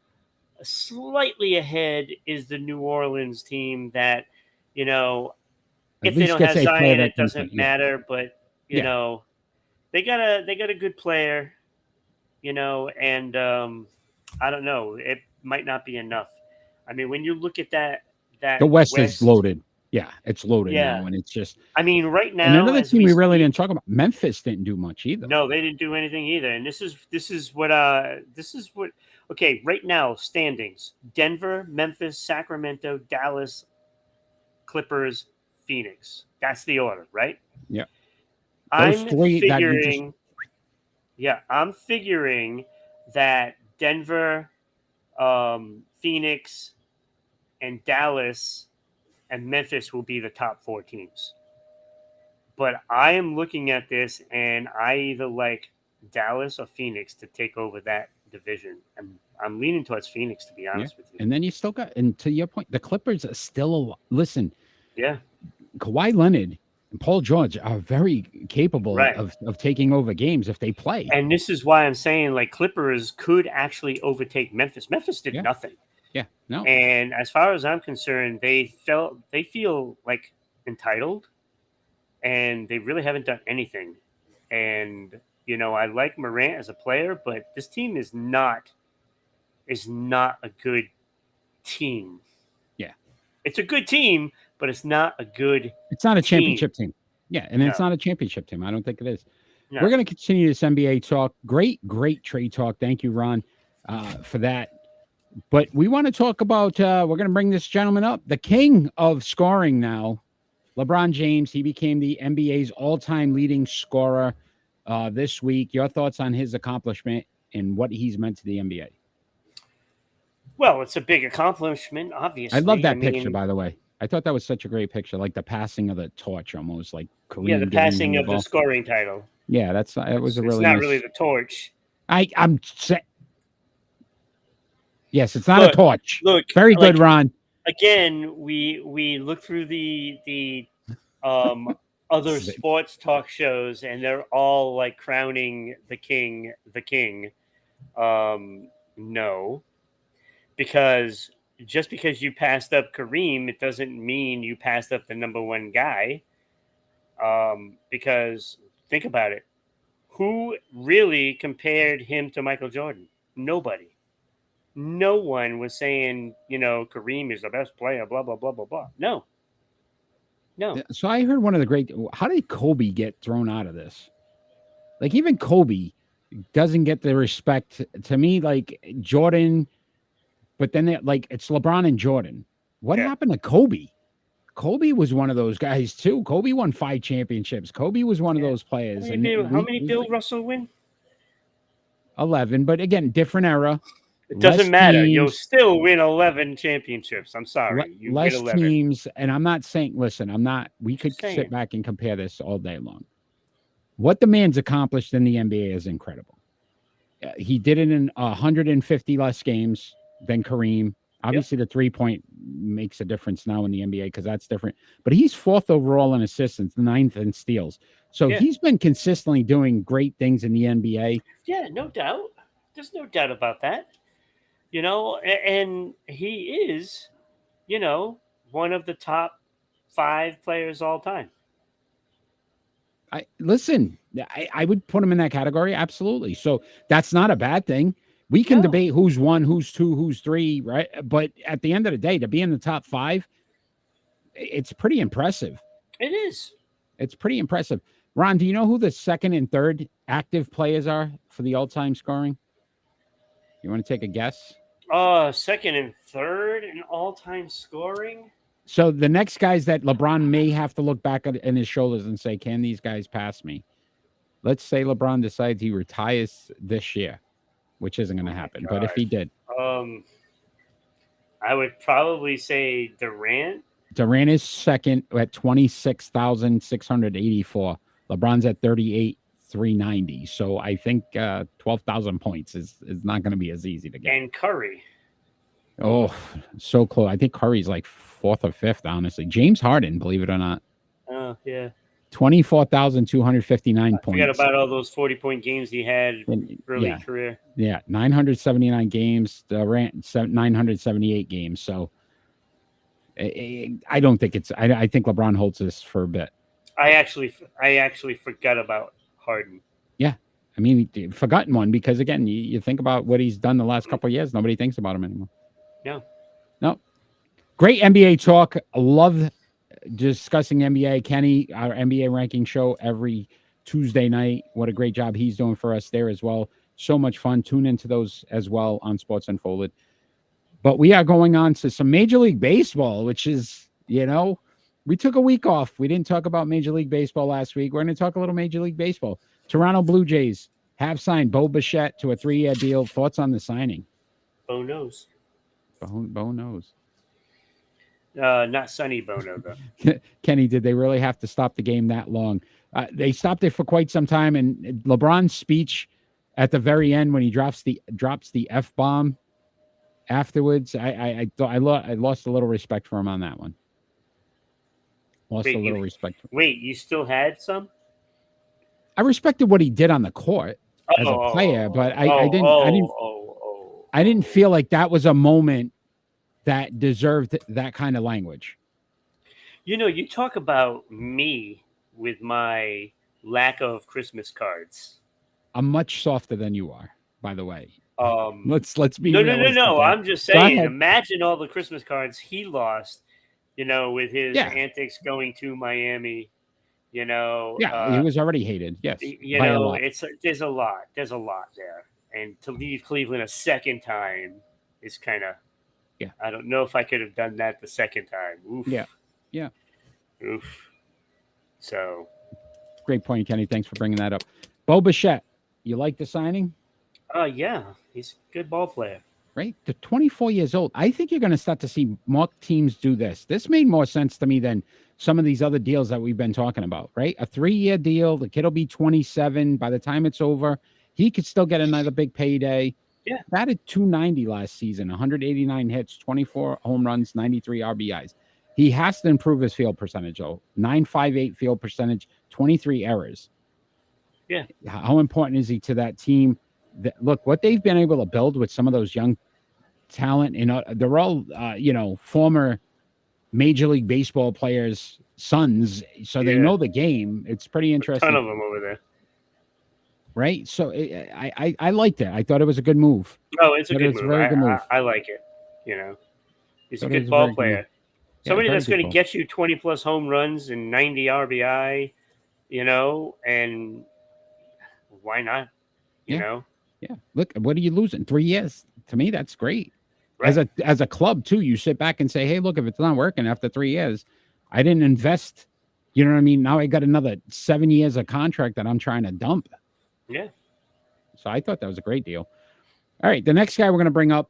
Slightly ahead is the New Orleans team that, you know, At if they least don't gets have a player Zion, that it can play. doesn't Yeah. matter. But you Yeah. know, they got a good player, and I don't know. It might not be enough. I mean, when you look at that The West is West, loaded. Yeah, it's loaded yeah. now, and it's just. I mean, right And now another as team we we really speak, didn't talk about, Memphis didn't do much either. no, they didn't do anything either. And this is what okay, right now standings. Denver, Memphis, Sacramento, Dallas, Clippers, Phoenix. That's the order, right? Yeah, those I'm three that you just. figuring yeah, I'm figuring that Denver, Phoenix, and Dallas and Memphis will be the top 4 teams. But I am looking at this, and I either like Dallas or Phoenix to take over that division. I'm leaning towards Phoenix, to be Yeah, honest with you. and then you still got, and to your point, the Clippers are still. Listen, Yeah, Kawhi Leonard and Paul George are very capable right. of taking over games if they play. And this is why I'm saying like Clippers could actually overtake Memphis. Memphis did Yeah. nothing. Yeah, no, And as far as I'm concerned, they feel like entitled, and they really haven't done anything. And I like Morant as a player, but this team is not a good team. Yeah. It's a good team, but it's not a good it's not a team. championship team. Yeah, and it's No. not a championship team. I don't think it is. No. We're going to continue this NBA talk. Great trade talk. Thank you, Ron, for that. But we want to talk about, we're going to bring this gentleman up, the king of scoring now, LeBron James. He became the NBA's all-time leading scorer this week. Your thoughts on his accomplishment and what he's meant to the NBA? Well, it's a big accomplishment, obviously. I love that picture, by the way. I thought that was such a great picture, like the passing of the torch, almost like Kareem. Yeah, the passing of the scoring title. Yeah, it was a really. It's not nice... really the torch. I'm. Yes, it's not a torch. Look, very good, Ron. Again, we look through the other sports talk shows, and they're all like crowning the king. No, because just because you passed up Kareem, it doesn't mean you passed up the number one guy. Because think about it. Who really compared him to Michael Jordan? Nobody. No one was saying, Kareem is the best player, blah, blah, blah, blah, blah. No. So I heard one of the great, how did Kobe get thrown out of this? Like even Kobe doesn't get the respect to me, like Jordan, but then it's LeBron and Jordan. What happened to Kobe? Kobe was one of those guys too. Kobe won 5 championships. Kobe was one of those players. How many Bill Russell win? 11, but again, different era. It doesn't matter. You'll still win 11 championships. I'm sorry. You less win 11. teams, and I'm not saying, listen, we could sit back and compare this all day long. What the man's accomplished in the NBA is incredible. He did it in 150 less games than Kareem. Obviously, the 3-point makes a difference now in the NBA because that's different. But he's 4th overall in assists, 9th in steals. So he's been consistently doing great things in the NBA. Yeah, no doubt. There's no doubt about that. And he is, one of the top 5 players all time. I would put him in that category. Absolutely. So that's not a bad thing. We can debate who's 1, who's 2, who's 3, right? But at the end of the day, to be in the top 5, it's pretty impressive. It is. It's pretty impressive. Ron, do you know who the 2nd and 3rd active players are for the all-time scoring? You want to take a guess? 2nd and 3rd in all-time scoring? So the next guys that LeBron may have to look back in his shoulders and say, can these guys pass me? Let's say LeBron decides he retires this year, which isn't going to happen. But if he did. I would probably say Durant. Durant is 2nd at 26,684. LeBron's at 38,390. So I think 12,000 points is not going to be as easy to get. And Curry. Oh, so close. I think Curry's like 4th or 5th, honestly. James Harden, believe it or not. Oh, yeah. 24,259 Forget points. about all those 40-point games he had early Yeah. career. Yeah, 979 games, Durant 978 games. So I don't think it's. I think LeBron holds this for a bit. I actually forgot about Harden. Yeah, I mean, forgotten one because again, you think about what he's done the last couple of years. Nobody thinks about him anymore. No. Great NBA talk. I love discussing NBA. Kenny, our NBA ranking show every Tuesday night. What a great job he's doing for us there as well. So much fun. Tune into those as well on Sports Unfolded. But we are going on to some Major League Baseball, which is, we took a week off. We didn't talk about Major League Baseball last week. We're going to talk a little Major League Baseball. Toronto Blue Jays have signed Bo Bichette to a 3-year deal. Thoughts on the signing? Bo knows. Bo knows. Not Sonny Bono, though. Kenny, did they really have to stop the game that long? They stopped it for quite some time. And LeBron's speech at the very end when he drops the F-bomb afterwards, I lost a little respect for him on that one. Respect. Wait, you still had some? I respected what he did on the court as a player, but I didn't feel like that was a moment that deserved that kind of language. You talk about me with my lack of Christmas cards. I'm much softer than you are, by the way. Let's be no. I'm just saying. Imagine all the Christmas cards he lost. With his antics going to Miami. He was already hated. Yes, there's a lot there, and to leave Cleveland a second time is kind of. Yeah. I don't know if I could have done that the second time. Oof. Yeah. Oof. So. Great point, Kenny. Thanks for bringing that up. Bo Bichette, you like the signing? Yeah. He's a good ball player. Right? They're 24 years old. I think you're going to start to see more teams do this. This made more sense to me than some of these other deals that we've been talking about, right? A 3-year deal. The kid will be 27. By the time it's over, he could still get another big payday. Yeah. Batted 290 last season, 189 hits, 24 home runs, 93 RBIs. He has to improve his field percentage, though. 958 field percentage, 23 errors. Yeah. How important is he to that team? Look, what they've been able to build with some of those young talent, they're all, former Major League Baseball players' sons, so they know the game. It's pretty interesting. A ton of them over there. Right, so I liked it. I thought it was a good move. Oh, it's a good move. Very good move. I like it. He's a good ball player. Somebody that's going to get you 20 plus home runs and 90 RBI. And why not? You know. Yeah. Look, what are you losing? 3 years. To me, that's great. Right. As a club too, you sit back and say, "Hey, look, if it's not working after 3 years, I didn't invest." You know what I mean? Now I got another 7 years of contract that I'm trying to dump. Yeah. So I thought that was a great deal. All right, the next guy we're going to bring up,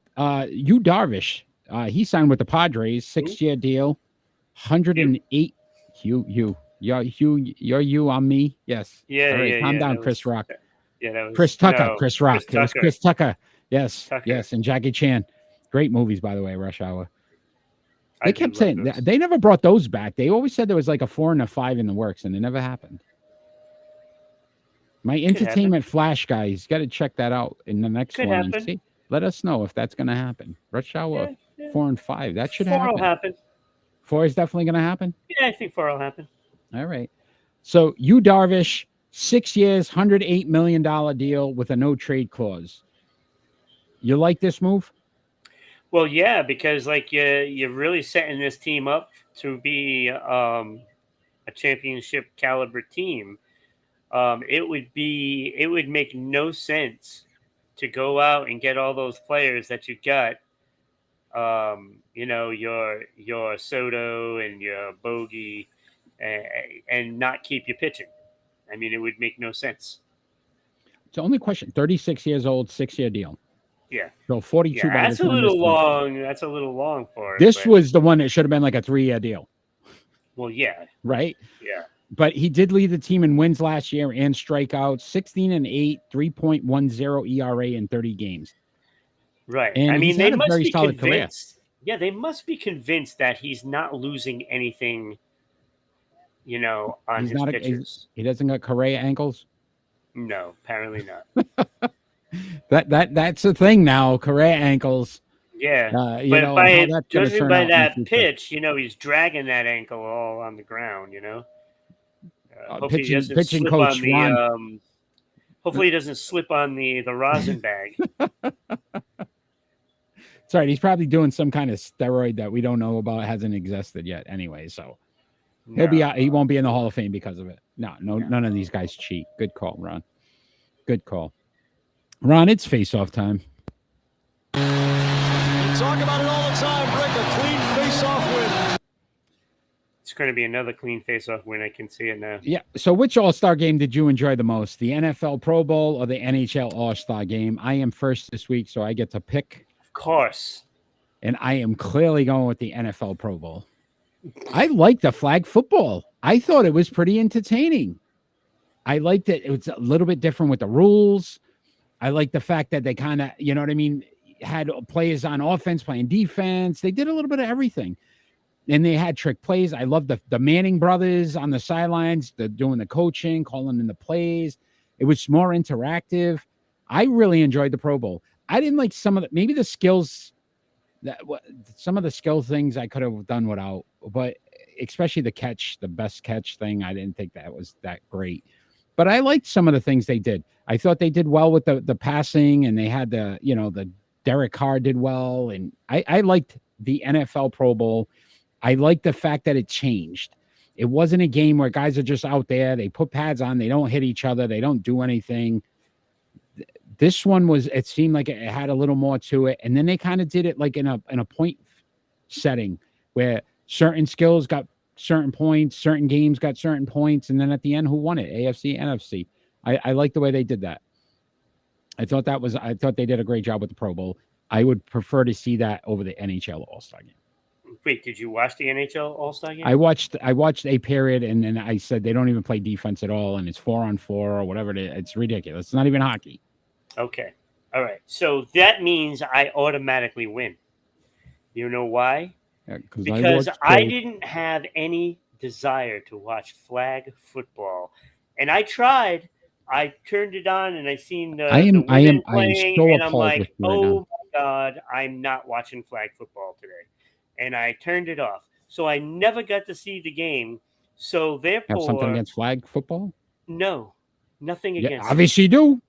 Yu Darvish. He signed with the Padres, 6-year deal, 108. You're you on me. Yes. Yeah. All right, yeah. calm down, Chris Rock. Yeah, that was Chris Tucker. no, Chris Rock. It was Chris Tucker. Yes. Tucker. Yes, and Jackie Chan. Great movies, by the way. Rush Hour. They kept saying they never brought those back. They always said there was like a 4 and a 5 in the works, and it never happened. My entertainment flash guys, got to check that out in the next one and see. Let us know if that's going to happen. Rush Hour 4 and 5. That should 4 happen. will happen. 4 is definitely going to happen. Yeah, I think 4 will happen. All right. So Yu Darvish, 6 years, $108 million deal with a no trade clause. You like this move? Well, yeah, because you're really setting this team up to be a championship caliber team. It would make no sense to go out and get all those players that you got. Your Soto and your Bogey, and not keep you pitching. I mean, it would make no sense. It's the only question. 36 years old, 6-year deal. Yeah. So 42. Yeah, that's a little long. That's a little long for it. This was the one that should have been like a 3-year deal. Well, yeah. Right? Yeah. But he did lead the team in wins last year and strikeouts, 16-8, 3.10 ERA in 30 games. Right. And I mean, they must be convinced. Career. Yeah, they must be convinced that he's not losing anything, on He's his not pitches. he doesn't got Correa ankles. No, apparently not. That's the thing now. Correa ankles. Yeah, You but know, and how that's going to judging turn by out in the that future. pitch, he's dragging that ankle all on the ground. Hopefully he doesn't Pitching slip coach on the. Ron. Hopefully he doesn't slip on the rosin bag. It's all right. He's probably doing some kind of steroid that we don't know about, hasn't existed yet. Anyway, so he'll be out. He won't be in the Hall of Fame because of it. No, none of these guys cheat. Good call, Ron. Good call, Ron. It's face-off time. We talk about it all the time, Rick. A clean face-off win. It's going to be another clean face-off win. I can see it now. Yeah. So, which All-Star game did you enjoy the most? The NFL Pro Bowl or the NHL All-Star game? I am first this week, so I get to pick. Of course. And I am clearly going with the NFL Pro Bowl. I like the flag football. I thought it was pretty entertaining. I liked it. It was a little bit different with the rules. I like the fact that they kind of, you know what I mean, had players on offense playing defense. They did a little bit of everything. And they had trick plays. I love the Manning brothers on the sidelines, doing the coaching, calling in the plays. It was more interactive. I really enjoyed the Pro Bowl. I didn't like some of the skills, some of the skill things I could have done without, but especially the best catch thing. I didn't think that was that great, but I liked some of the things they did. I thought they did well with the passing, and they had the Derek Carr did well. And I liked the NFL Pro Bowl. I like the fact that it changed. It wasn't a game where guys are just out there. They put pads on. They don't hit each other. They don't do anything. This one it seemed like it had a little more to it. And then they kind of did it like in a point setting where certain skills got certain points, certain games got certain points. And then at the end, who won it? AFC, NFC. I like the way they did that. I thought they did a great job with the Pro Bowl. I would prefer to see that over the NHL All-Star game. Wait, did you watch the NHL All-Star game? I watched a period, and then I said they don't even play defense at all, and it's 4-on-4 or whatever it is. It's ridiculous. It's not even hockey. Okay. All right. So that means I automatically win. You know why? Because I didn't have any desire to watch flag football. And I tried. I turned it on and I seen the women playing, and I'm like, oh my God, I'm not watching flag football today. And I turned it off. So I never got to see the game. So therefore, have something against flag football? No, nothing against it. Obviously you do.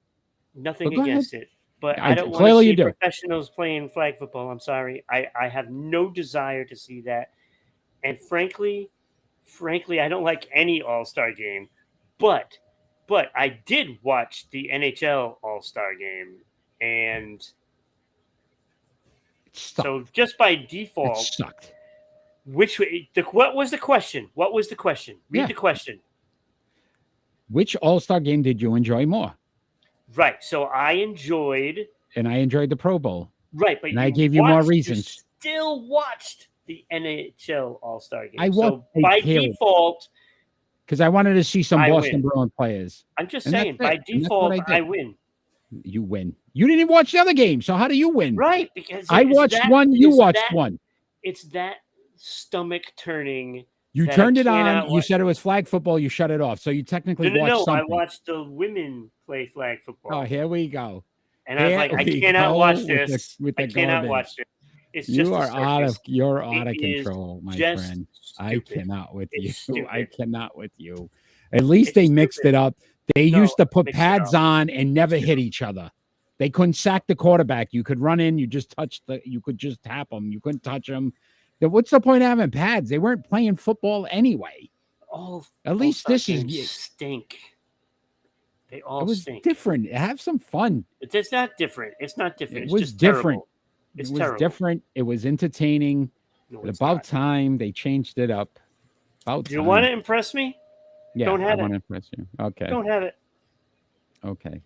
Nothing against it. But I don't want to see professionals playing flag football. I'm sorry. I have no desire to see that. And frankly, I don't like any All-Star game. But I did watch the NHL All-Star game. And so just by default, it sucked. What was the question? Read the question. Which All-Star game did you enjoy more? Right. So I enjoyed. And I enjoyed the Pro Bowl. Right. But I gave you more reasons. You still watched the NHL All-Star game. I watched by default. Because I wanted to see some Boston Bruins players. I'm just saying, by default, I win. You win. You didn't even watch the other game. So how do you win? Right. Because I watched one. You watched one. It's that stomach turning. You turned it on. You said it was flag football. You shut it off. So you technically watched something. I watched the women play flag football. Oh, here we go. And I was like, I cannot watch this. I cannot watch this. It's just you're out of control, my friend. I cannot with you. I cannot with you. At least they mixed it up. They used to put pads on and never hit each other. They couldn't sack the quarterback. You could run in. You could just tap them. You couldn't touch them. What's the point of having pads? They weren't playing football anyway. At least this is stink. They all stink. Different. Have some fun. It's not different. It's was just different. Terrible. It was different. It was entertaining. About time they changed it up. Do you want to impress me? Yeah, don't have I want to impress you. Okay. Don't have it. Okay.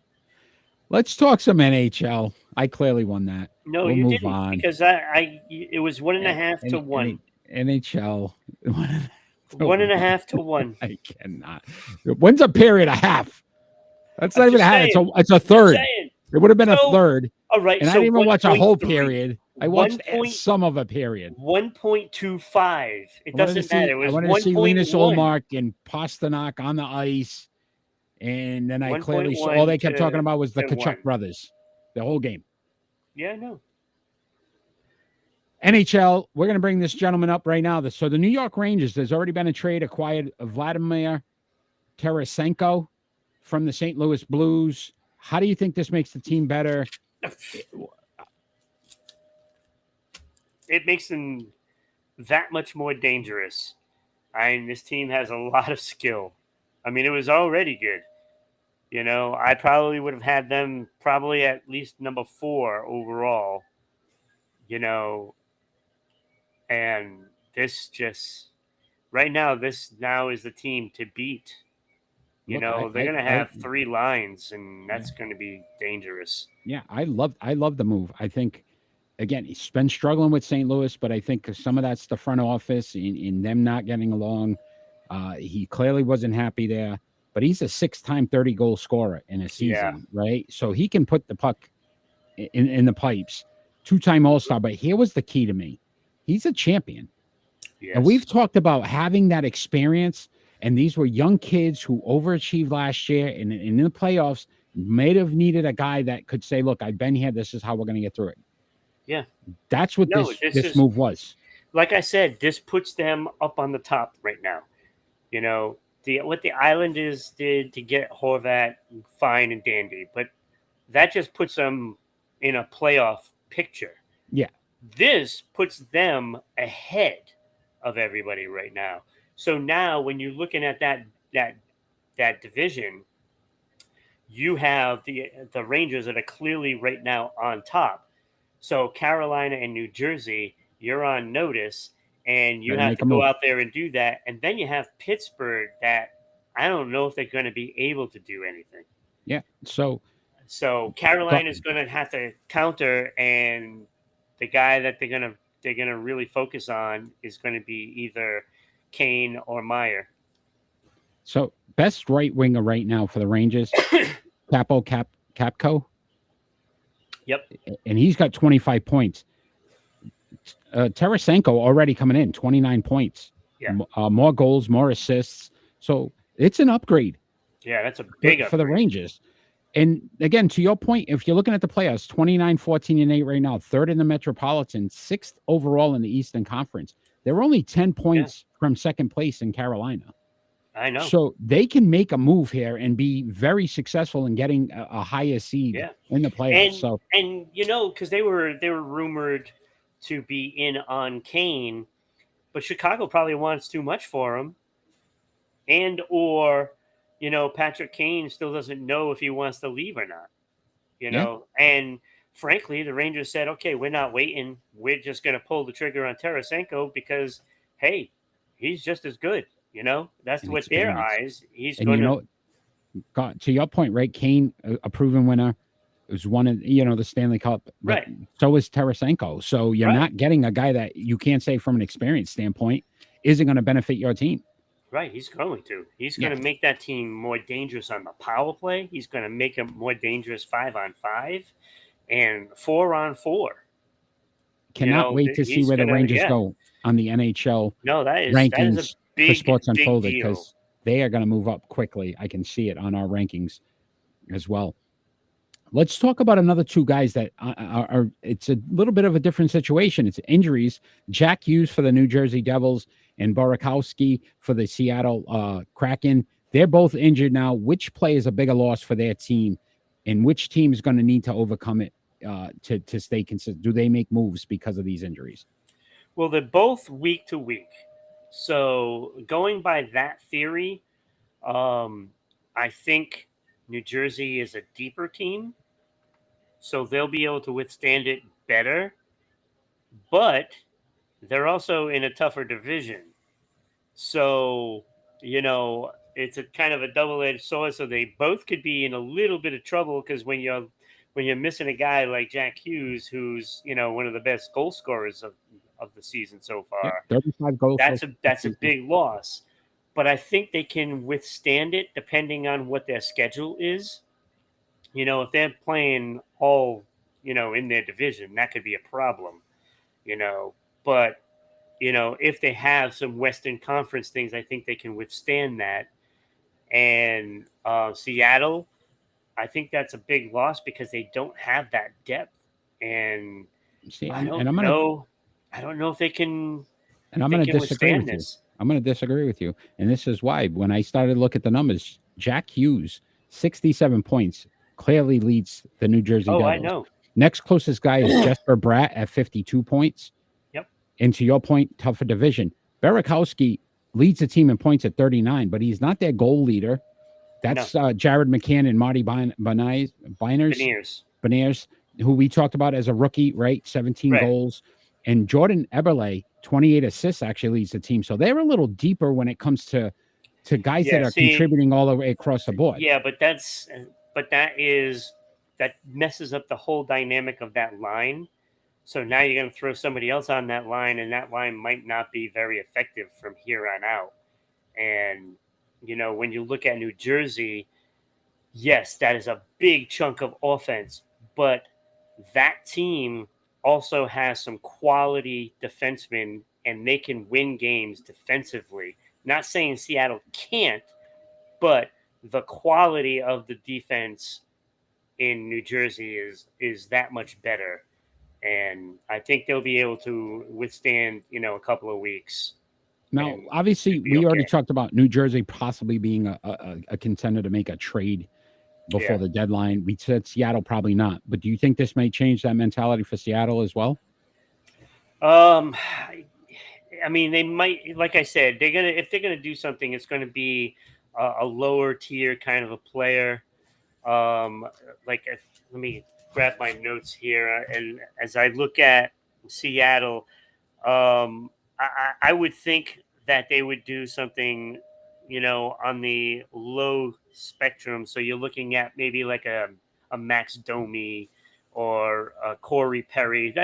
Let's talk some NHL. I clearly won that. No, you didn't, because it was 1.5 to 1. NHL. 1.5 to 1. I cannot. When's a period a half? That's not even a half. It's a third. It would have been a third. All right. And I didn't even watch a whole period. I watched 1 some of a period. 1.25. It doesn't matter. It I was wanted to see Linus 1.1. Olmark and Pasternak on the ice. And then I clearly saw all 1.1 they kept talking about was the to Kachuk 1. brothers, the whole game. Yeah, I know. NHL, we're going to bring this gentleman up right now. So the New York Rangers, there's already been a trade acquired Vladimir Tarasenko from the St. Louis Blues. How do you think this makes the team better? It makes them that much more dangerous. This team has a lot of skill. I mean, it was already good. I probably would have had them probably at least number 4 overall. And this just right now, this now is the team to beat. They're going to have 3 lines, and that's going to be dangerous. Yeah, I love the move. I think, again, he's been struggling with St. Louis, but I think some of that's the front office in them not getting along. He clearly wasn't happy there, but he's a 6-time 30-goal scorer in a season, right? So he can put the puck in the pipes. 2-time All-Star, but here was the key to me. He's a champion. Yes. And we've talked about having that experience, and these were young kids who overachieved last year, and in the playoffs may have needed a guy that could say, look, I've been here. This is how we're going to get through it. Yeah. That's what this move was. Like I said, this puts them up on the top right now. What the Islanders did to get Horvat, fine and dandy, but that just puts them in a playoff picture. Yeah. This puts them ahead of everybody right now. So now when you're looking at that division, you have the Rangers that are clearly right now on top. So Carolina and New Jersey, you're on notice, and you have to go out there and do that. And then you have Pittsburgh that I don't know if they're going to be able to do anything. Yeah. So Carolina is going to have to counter, and the guy that they're going to really focus on is going to be either Kane or Meyer. So best right winger right now for the Rangers, Capco. Yep. And he's got 25 points. Tarasenko already coming in, 29 points. Yeah. More goals, more assists. So it's an upgrade. Yeah, that's a big upgrade for the Rangers. And again, to your point, if you're looking at the playoffs, 29, 14, and 8 right now, 3rd in the Metropolitan, 6th overall in the Eastern Conference. They're only 10 points from 2nd place in Carolina. I know. So they can make a move here and be very successful in getting a higher seed in the playoffs. And because they were rumored to be in on Kane, but Chicago probably wants too much for him, or Patrick Kane still doesn't know if he wants to leave or not. And frankly, the Rangers said, okay, we're not waiting. We're just going to pull the trigger on Tarasenko because, hey, he's just as good. That's what their eyes. He's going to your point, right? Kane, a proven winner, was one of the Stanley Cup. Right. So is Tarasenko. So you're not getting a guy that you can't say from an experience standpoint isn't going to benefit your team. Right, he's going to. He's going to make that team more dangerous on the power play. He's going to make them more dangerous 5-on-5 and 4-on-4. Cannot wait to see where the Rangers go on the NHL rankings for Sports Unfolded, because they are going to move up quickly. I can see it on our rankings as well. Let's talk about another 2 guys that are it's a little bit of a different situation. It's injuries. Jack Hughes for the New Jersey Devils and Burakovsky for the Seattle Kraken. They're both injured now. Which play is a bigger loss for their team, and which team is going to need to overcome it to stay consistent? Do they make moves because of these injuries? Well, they're both week to week. So going by that theory, I think New Jersey is a deeper team, so they'll be able to withstand it better. But they're also in a tougher division. So, it's a kind of a double-edged sword. So they both could be in a little bit of trouble, because when you're missing a guy like Jack Hughes, who's, one of the best goal scorers of the season so far, 35 goals. That's a big loss. But I think they can withstand it depending on what their schedule is. If they're playing all, in their division, that could be a problem. But if they have some Western Conference things, I think they can withstand that. And Seattle, I think that's a big loss because they don't have that depth, and See, I don't and I'm gonna know. I don't know if they can and I'm gonna disagree withstand with you. this. I'm gonna disagree with you, and this is why. When I started to look at the numbers, Jack Hughes, 67 points, clearly leads the New Jersey Oh, I Devils. know. Next closest guy is Jesper Bratt at 52 points. Yep. And to your point, tougher division. Berikowski leads the team in points at 39, but he's not their goal leader. That's Jared McCann and Marty Beniers, who we talked about as a rookie, right? 17 Right. goals. And Jordan Eberle, 28 assists, actually leads the team. So they're a little deeper when it comes to guys that are contributing all the way across the board. Yeah, but that messes up the whole dynamic of that line. So now you're going to throw somebody else on that line, and that line might not be very effective from here on out. And when you look at New Jersey, yes, that is a big chunk of offense, but that team also has some quality defensemen, and they can win games defensively. Not saying Seattle can't, but the quality of the defense in New Jersey is that much better, and I think they'll be able to withstand a couple of weeks. Now, obviously, we already talked about New Jersey possibly being a contender to make a trade before the deadline. We said Seattle probably not, but do you think this may change that mentality for Seattle as well? I mean, they might. Like I said, if they're gonna do something, it's going to be a lower tier kind of a player. Let me grab my notes here, and as I look at Seattle, I would think that they would do something, on the low spectrum. So you're looking at maybe like a Max Domi or Corey Perry.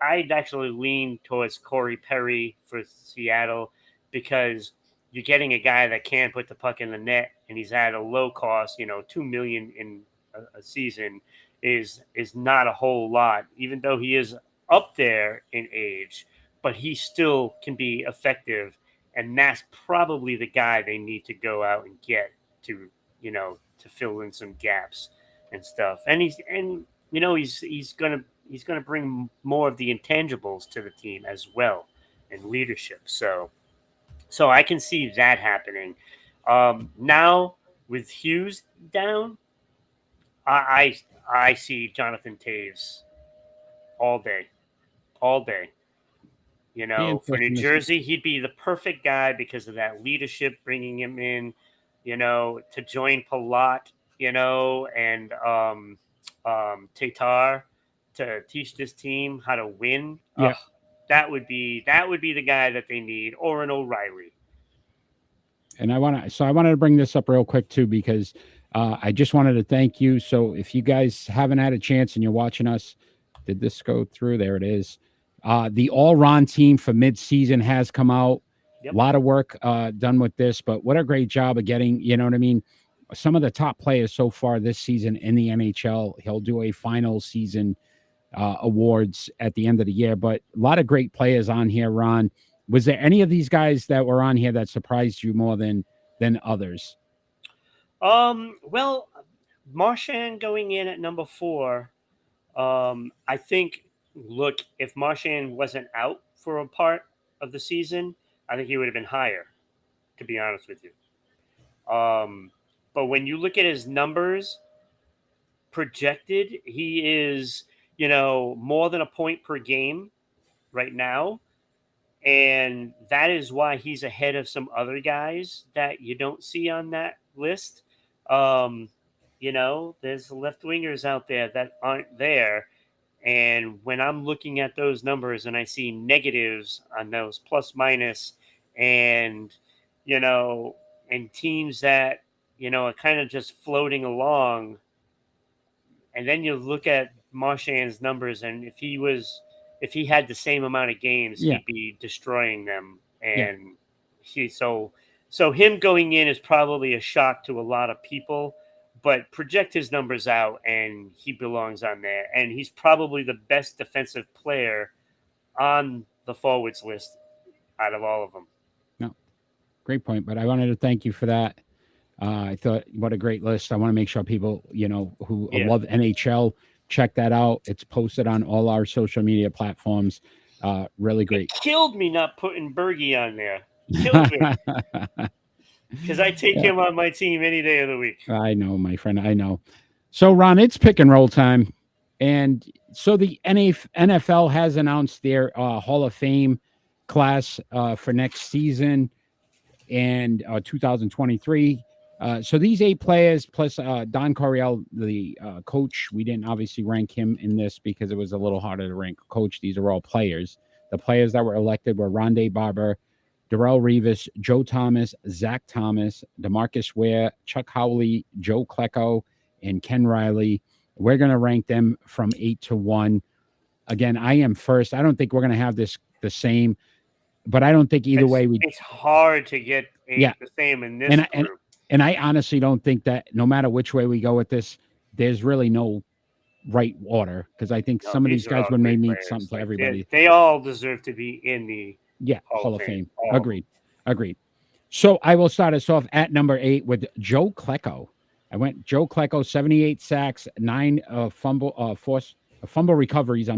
I'd actually lean towards Corey Perry for Seattle because you're getting a guy that can put the puck in the net, and he's at a low cost. $2 million in a season is not a whole lot, even though he is up there in age, but he still can be effective, and that's probably the guy they need to go out and get to fill in some gaps and stuff. And he's gonna bring more of the intangibles to the team as well, and leadership. So I can see that happening. Now with Hughes down, I see Jonathan Taves all day, all day. For New Jersey, he'd be the perfect guy because of that leadership, bringing him in, to join Palat, and Tatar to teach this team how to win. Yeah, that would be the guy that they need, or an O'Reilly. And I wanted to bring this up real quick too, because I just wanted to thank you. So if you guys haven't had a chance and you're watching us, did this go through? There it is. The all-Ron team for mid-season has come out. Yep. A lot of work done with this, but what a great job of getting, some of the top players so far this season in the NHL. He'll do a final season awards at the end of the year, but a lot of great players on here, Ron. Was there any of these guys that were on here that surprised you more than others? Well, Marchand going in at number 4. I think, look, if Marchand wasn't out for a part of the season, I think he would have been higher, to be honest with you. But when you look at his numbers projected, he is, more than a point per game right now. And that is why he's ahead of some other guys that you don't see on that list. There's left wingers out there that aren't there. And when I'm looking at those numbers and I see negatives on those plus minus, and, and teams that, are kind of just floating along, and then you look at Marchand's numbers, and if he had the same amount of games, he'd be destroying them. And so him going in is probably a shock to a lot of people, but project his numbers out and he belongs on there. And he's probably the best defensive player on the forwards list out of all of them. No, great point. But I wanted to thank you for that. I thought, what a great list. I want to make sure people, who love NHL, check that out. It's posted on all our social media platforms. Really great. It killed me not putting Bergie on there. Killed me. Because I take him on my team any day of the week. I know, my friend. I know. So, Ron, it's pick and roll time. And so the NFL has announced their Hall of Fame class for next season and 2023. So these 8 players plus Don Coryell, the coach, we didn't obviously rank him in this because it was a little harder to rank coach. These are all players. The players that were elected were Rondé Barber, Darrelle Revis, Joe Thomas, Zach Thomas, DeMarcus Ware, Chuck Howley, Joe Klecko, and Ken Riley. We're going to rank them from 8 to 1. Again, I am first. I don't think we're going to have this the same, but I don't think either way. It's hard to get the same in this group. And I honestly don't think that no matter which way we go with this, there's really no right order, because I think some of these guys would maybe mean something to everybody. They all deserve to be in the Hall of Fame. Agreed. So I will start us off at number 8 with Joe Klecko. I went Joe Klecko, 78 sacks, 9 fumble recoveries.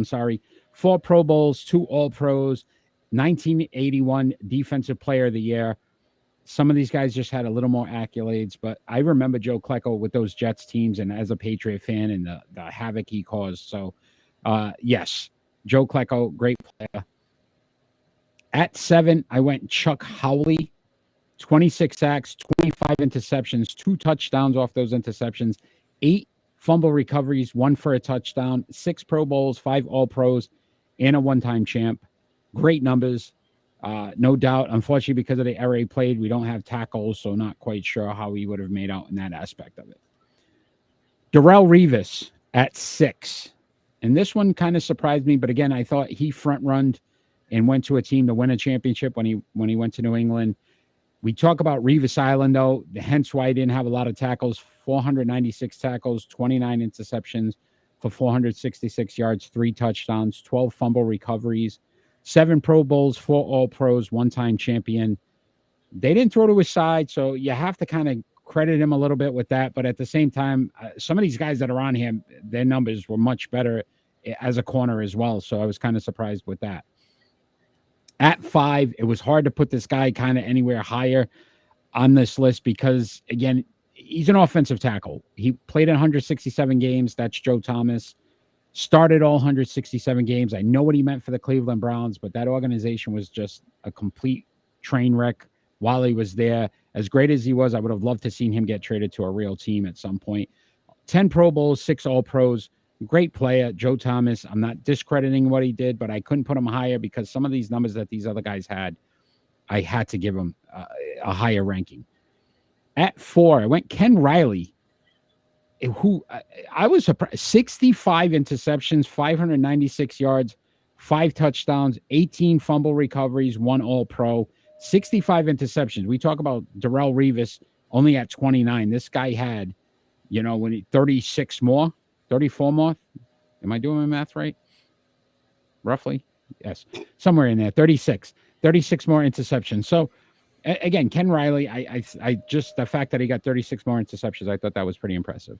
4 Pro Bowls, 2 All Pros, 1981 Defensive Player of the Year. Some of these guys just had a little more accolades, but I remember Joe Klecko with those Jets teams and as a Patriot fan and the havoc he caused. So, yes, Joe Klecko, great player. At 7, I went Chuck Howley, 26 sacks, 25 interceptions, 2 touchdowns off those interceptions, 8 fumble recoveries, 1 for a touchdown, 6 Pro Bowls, 5 All Pros, and a one-time champ. Great numbers. No doubt. Unfortunately, because of the era he played, we don't have tackles, so not quite sure how he would have made out in that aspect of it. Darrelle Revis at 6. And this one kind of surprised me, but again, I thought he front-runned and went to a team to win a championship when he went to New England. We talk about Revis Island, though, hence why he didn't have a lot of tackles. 496 tackles, 29 interceptions for 466 yards, 3 touchdowns, 12 fumble recoveries, 7 Pro Bowls, 4 All Pros, one-time champion. They didn't throw to his side, so you have to kind of credit him a little bit with that. But at the same time, some of these guys that are on him, their numbers were much better as a corner as well. So I was kind of surprised with that. At 5, it was hard to put this guy kind of anywhere higher on this list because, again, he's an offensive tackle. He played in 167 games. That's Joe Thomas. Started all 167 games. I know what he meant for the Cleveland Browns, but that organization was just a complete train wreck while he was there. As great as he was, I would have loved to seen him get traded to a real team at some point. 10 Pro Bowls, 6 All Pros. Great player, Joe Thomas. I'm not discrediting what he did, but I couldn't put him higher because some of these numbers that these other guys had, I had to give him a higher ranking. At 4, I went Ken Riley, who I was surprised. 65 interceptions, 596 yards, 5 touchdowns, 18 fumble recoveries, 1 All-Pro, 65 interceptions. We talk about Darrelle Revis only at 29. This guy had, 36 more. 34 more. Am I doing my math right? Roughly? Yes. Somewhere in there. 36 more interceptions. So, again, Ken Riley, I just, the fact that he got 36 more interceptions, I thought that was pretty impressive.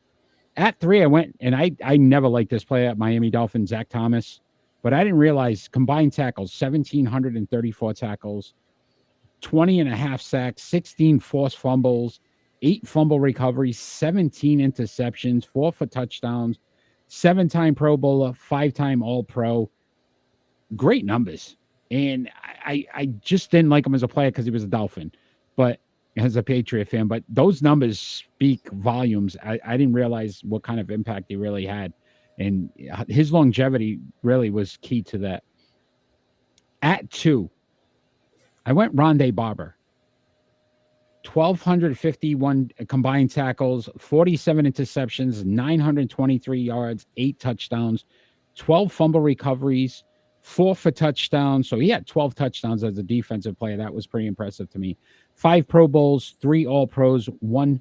At 3, I went, and I never liked this player at Miami Dolphins, Zach Thomas, but I didn't realize combined tackles, 1,734 tackles, 20 and a half sacks, 16 forced fumbles, 8 fumble recoveries, 17 interceptions, 4 for touchdowns, 7-time Pro Bowler, 5-time All-Pro. Great numbers. And I just didn't like him as a player because he was a Dolphin, but as a Patriot fan. But those numbers speak volumes. I didn't realize what kind of impact he really had. And his longevity really was key to that. At 2, I went Rondé Barber. 1,251 combined tackles, 47 interceptions, 923 yards, 8 touchdowns, 12 fumble recoveries, 4 for touchdowns. So he had 12 touchdowns as a defensive player. That was pretty impressive to me. 5 Pro Bowls, 3 All-Pros, the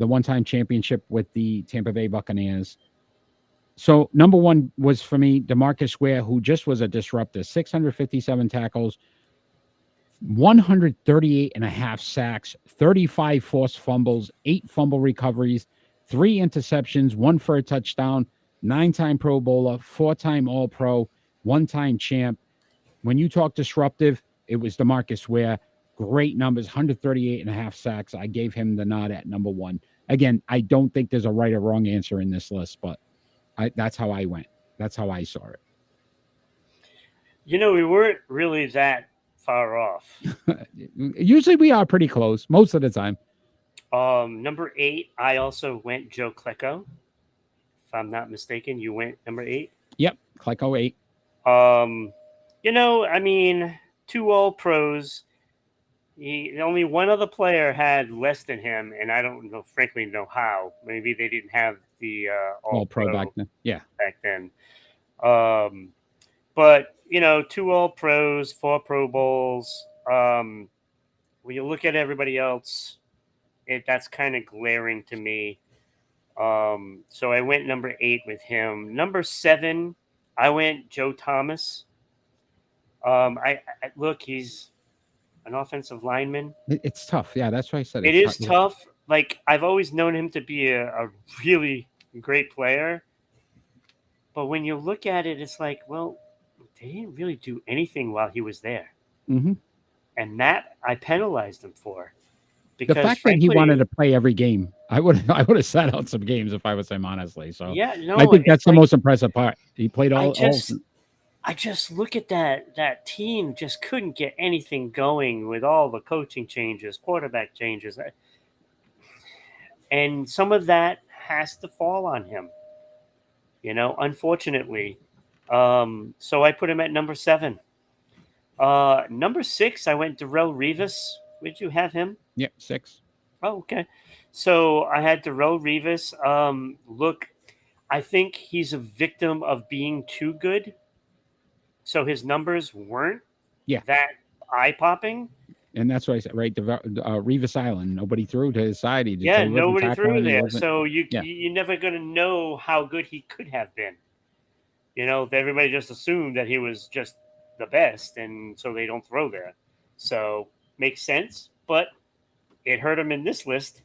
one-time championship with the Tampa Bay Buccaneers. So number one was for me, DeMarcus Ware, who just was a disruptor, 657 tackles, 138 and a half sacks, 35 forced fumbles, 8 fumble recoveries, 3 interceptions, 1 for a touchdown, 9-time Pro Bowler, 4-time All Pro, 1-time champ. When you talk disruptive, it was DeMarcus Ware. Great numbers, 138 and a half sacks. I gave him the nod at number one. Again, I don't think there's a right or wrong answer in this list, but that's how I went. That's how I saw it. We weren't really that far off. Usually we are pretty close most of the time. Number 8, I also went Joe Klecko. If I'm not mistaken, you went number 8. Yep, Klecko 8. I mean, 2 All Pros. Only one other player had less than him, and I don't know, frankly, know how. Maybe they didn't have the All Pro back then. Yeah, back then. But 2 All Pros, 4 Pro Bowls. When you look at everybody else, that's kind of glaring to me. So I went number 8 with him. Number 7, I went Joe Thomas. I look, he's an offensive lineman. It's tough. Yeah, that's why I said it is tough. Like, I've always known him to be a really great player. But when you look at it, it's like, well, they didn't really do anything while he was there. Mm-hmm. And that I penalized him for. Because the fact that he wanted to play every game, I would have sat out some games if I was him, honestly. So yeah, no, I think that's the most impressive part. He played all. I just look at that team just couldn't get anything going with all the coaching changes, quarterback changes, and some of that has to fall on him. Unfortunately. So I put him at number 7. Number 6, I went Darrelle Revis. Would you have him? Yep, 6. Oh, okay. So I had Darrelle Revis. Look, I think he's a victim of being too good. So his numbers weren't that eye-popping. And that's what I said, right? Revis Island, nobody threw to his side. Nobody threw there. So you're never going to know how good he could have been. Everybody just assumed that he was just the best, and so they don't throw there. So makes sense, but it hurt him in this list.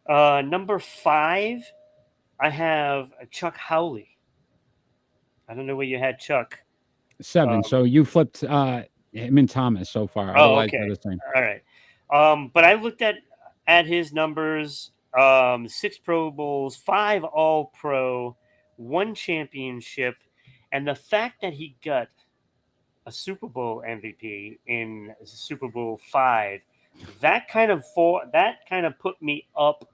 Number 5, I have Chuck Howley. I don't know where you had Chuck. 7. So you flipped him and Thomas so far. Okay. They're the same. All right. But I looked at his numbers: 6 Pro Bowls, 5 All Pro, 1 championship, and the fact that he got a Super Bowl MVP in Super Bowl 5, that kind of put me up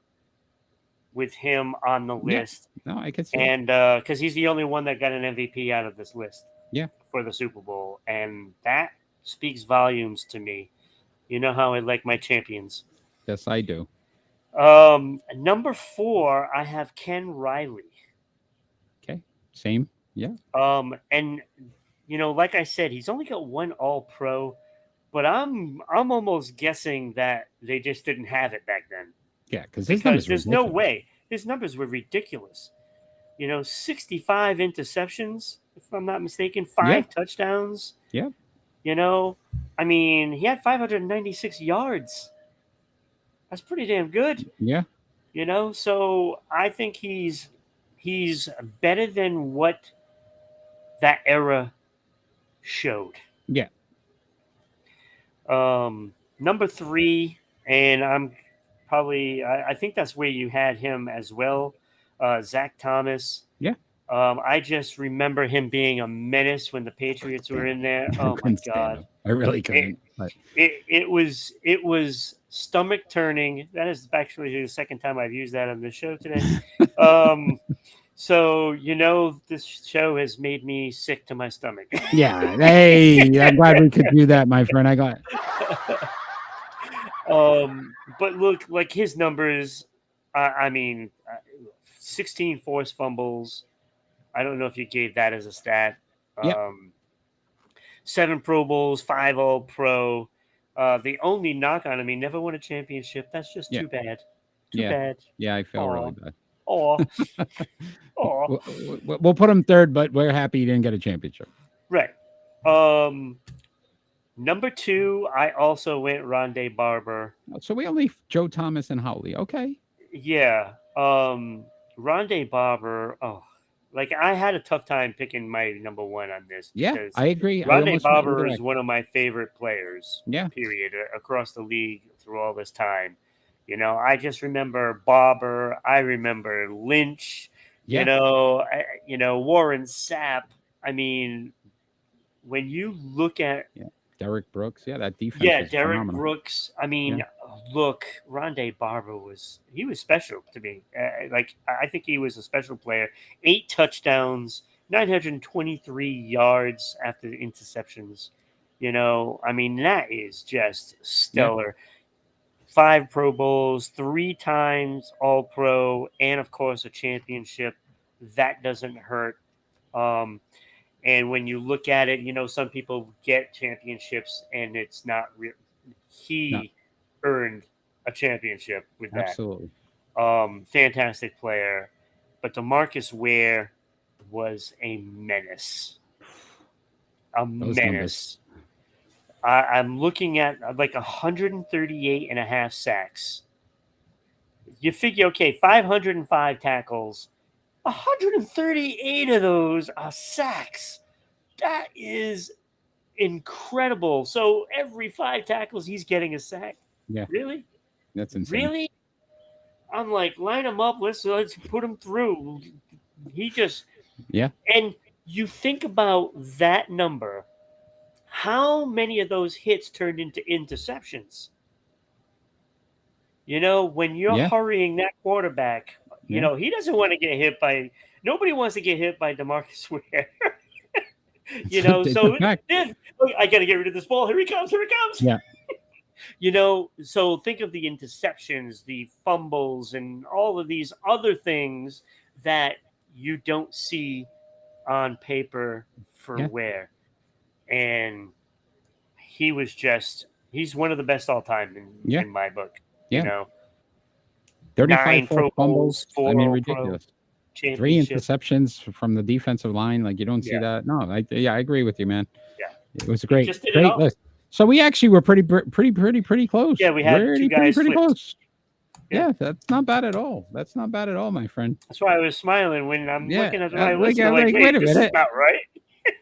with him on the list. Yeah. No, I can see. And because he's the only one that got an MVP out of this list. Yeah. For the Super Bowl, and that speaks volumes to me. You know how I like my champions. Yes, I do. Number 4, I have Ken Riley. Okay, same. Yeah. And like I said, he's only got 1 All Pro, but I'm almost guessing that they just didn't have it back then. Yeah, because there's no way. His numbers were ridiculous. 65 interceptions, if I'm not mistaken, 5 touchdowns. Yeah. I mean, he had 596 yards. That's pretty damn good. Yeah. So I think he's better than what that era showed. Yeah. Number 3, and I'm probably I think that's where you had him as well. Zach Thomas. Yeah. I just remember him being a menace when the Patriots were in there. Oh my God. I really couldn't. It was stomach turning. That is actually the second time I've used that on the show today. So this show has made me sick to my stomach. Yeah. Hey, I'm glad we could do that, my friend. I got but look, like his numbers, I mean, 16 forced fumbles. I don't know if you gave that as a stat. 7 Pro Bowls, 5 All Pro. The only knock on him, he never won a championship. That's just too bad. Too bad. Yeah, I feel really bad. Oh, We'll put him third, but we're happy he didn't get a championship. right. Number 2, I also went Rondé Barber. So we only Joe Thomas and Howley. Okay. Yeah. Rondé Barber. Oh, like I had a tough time picking my number 1 on this Yeah, because I agree. I Rondé almost went Barber is indirect. one of my favorite players. Yeah. Period. Across the league through all this time. You know, I just remember Barber. I remember Lynch. Yeah. Warren Sapp. I mean, when you look at Derek Brooks. Yeah, that defense. yeah, was Derek phenomenal. Brooks. I mean, look, Rondé Barber was special to me. I think he was a special player. 8 touchdowns, 923 yards after the interceptions. You know, I mean, that is just stellar. 5 Pro Bowls, 3 times All Pro, and of course a championship. That doesn't hurt. And when you look at it, you know, some people get championships and it's not real. He earned a championship with that. Absolutely. Fantastic player. But DeMarcus Ware was a menace. Those numbers. I'm looking at like 138 and a half sacks. You figure, okay, 505 tackles. 138 of those are sacks. That is incredible. So every 5 tackles, he's getting a sack. Yeah. Really? That's insane. Really? I'm like, line him up. Let's put him through. He just And you think about that number. How many of those hits turned into interceptions? You know, when you're hurrying that quarterback, you know, he doesn't want to get hit by – nobody wants to get hit by DeMarcus Ware. You know, so I got to get rid of this ball. Here he comes. Yeah. You know, so think of the interceptions, the fumbles, and all of these other things that you don't see on paper for Ware. And he was just – he's one of the best all time in my book. You know, 35 Pro fumbles. 4 I mean, ridiculous. 3 interceptions from the defensive line. Like, you don't see that. No, I agree with you, man. Yeah, it was a great great list. So we actually were pretty close. Yeah, we had 2 guys pretty close. Yeah, that's not bad at all. That's not bad at all, my friend. That's why I was smiling when I'm looking at my list. I'm like, wait a minute. This is not right.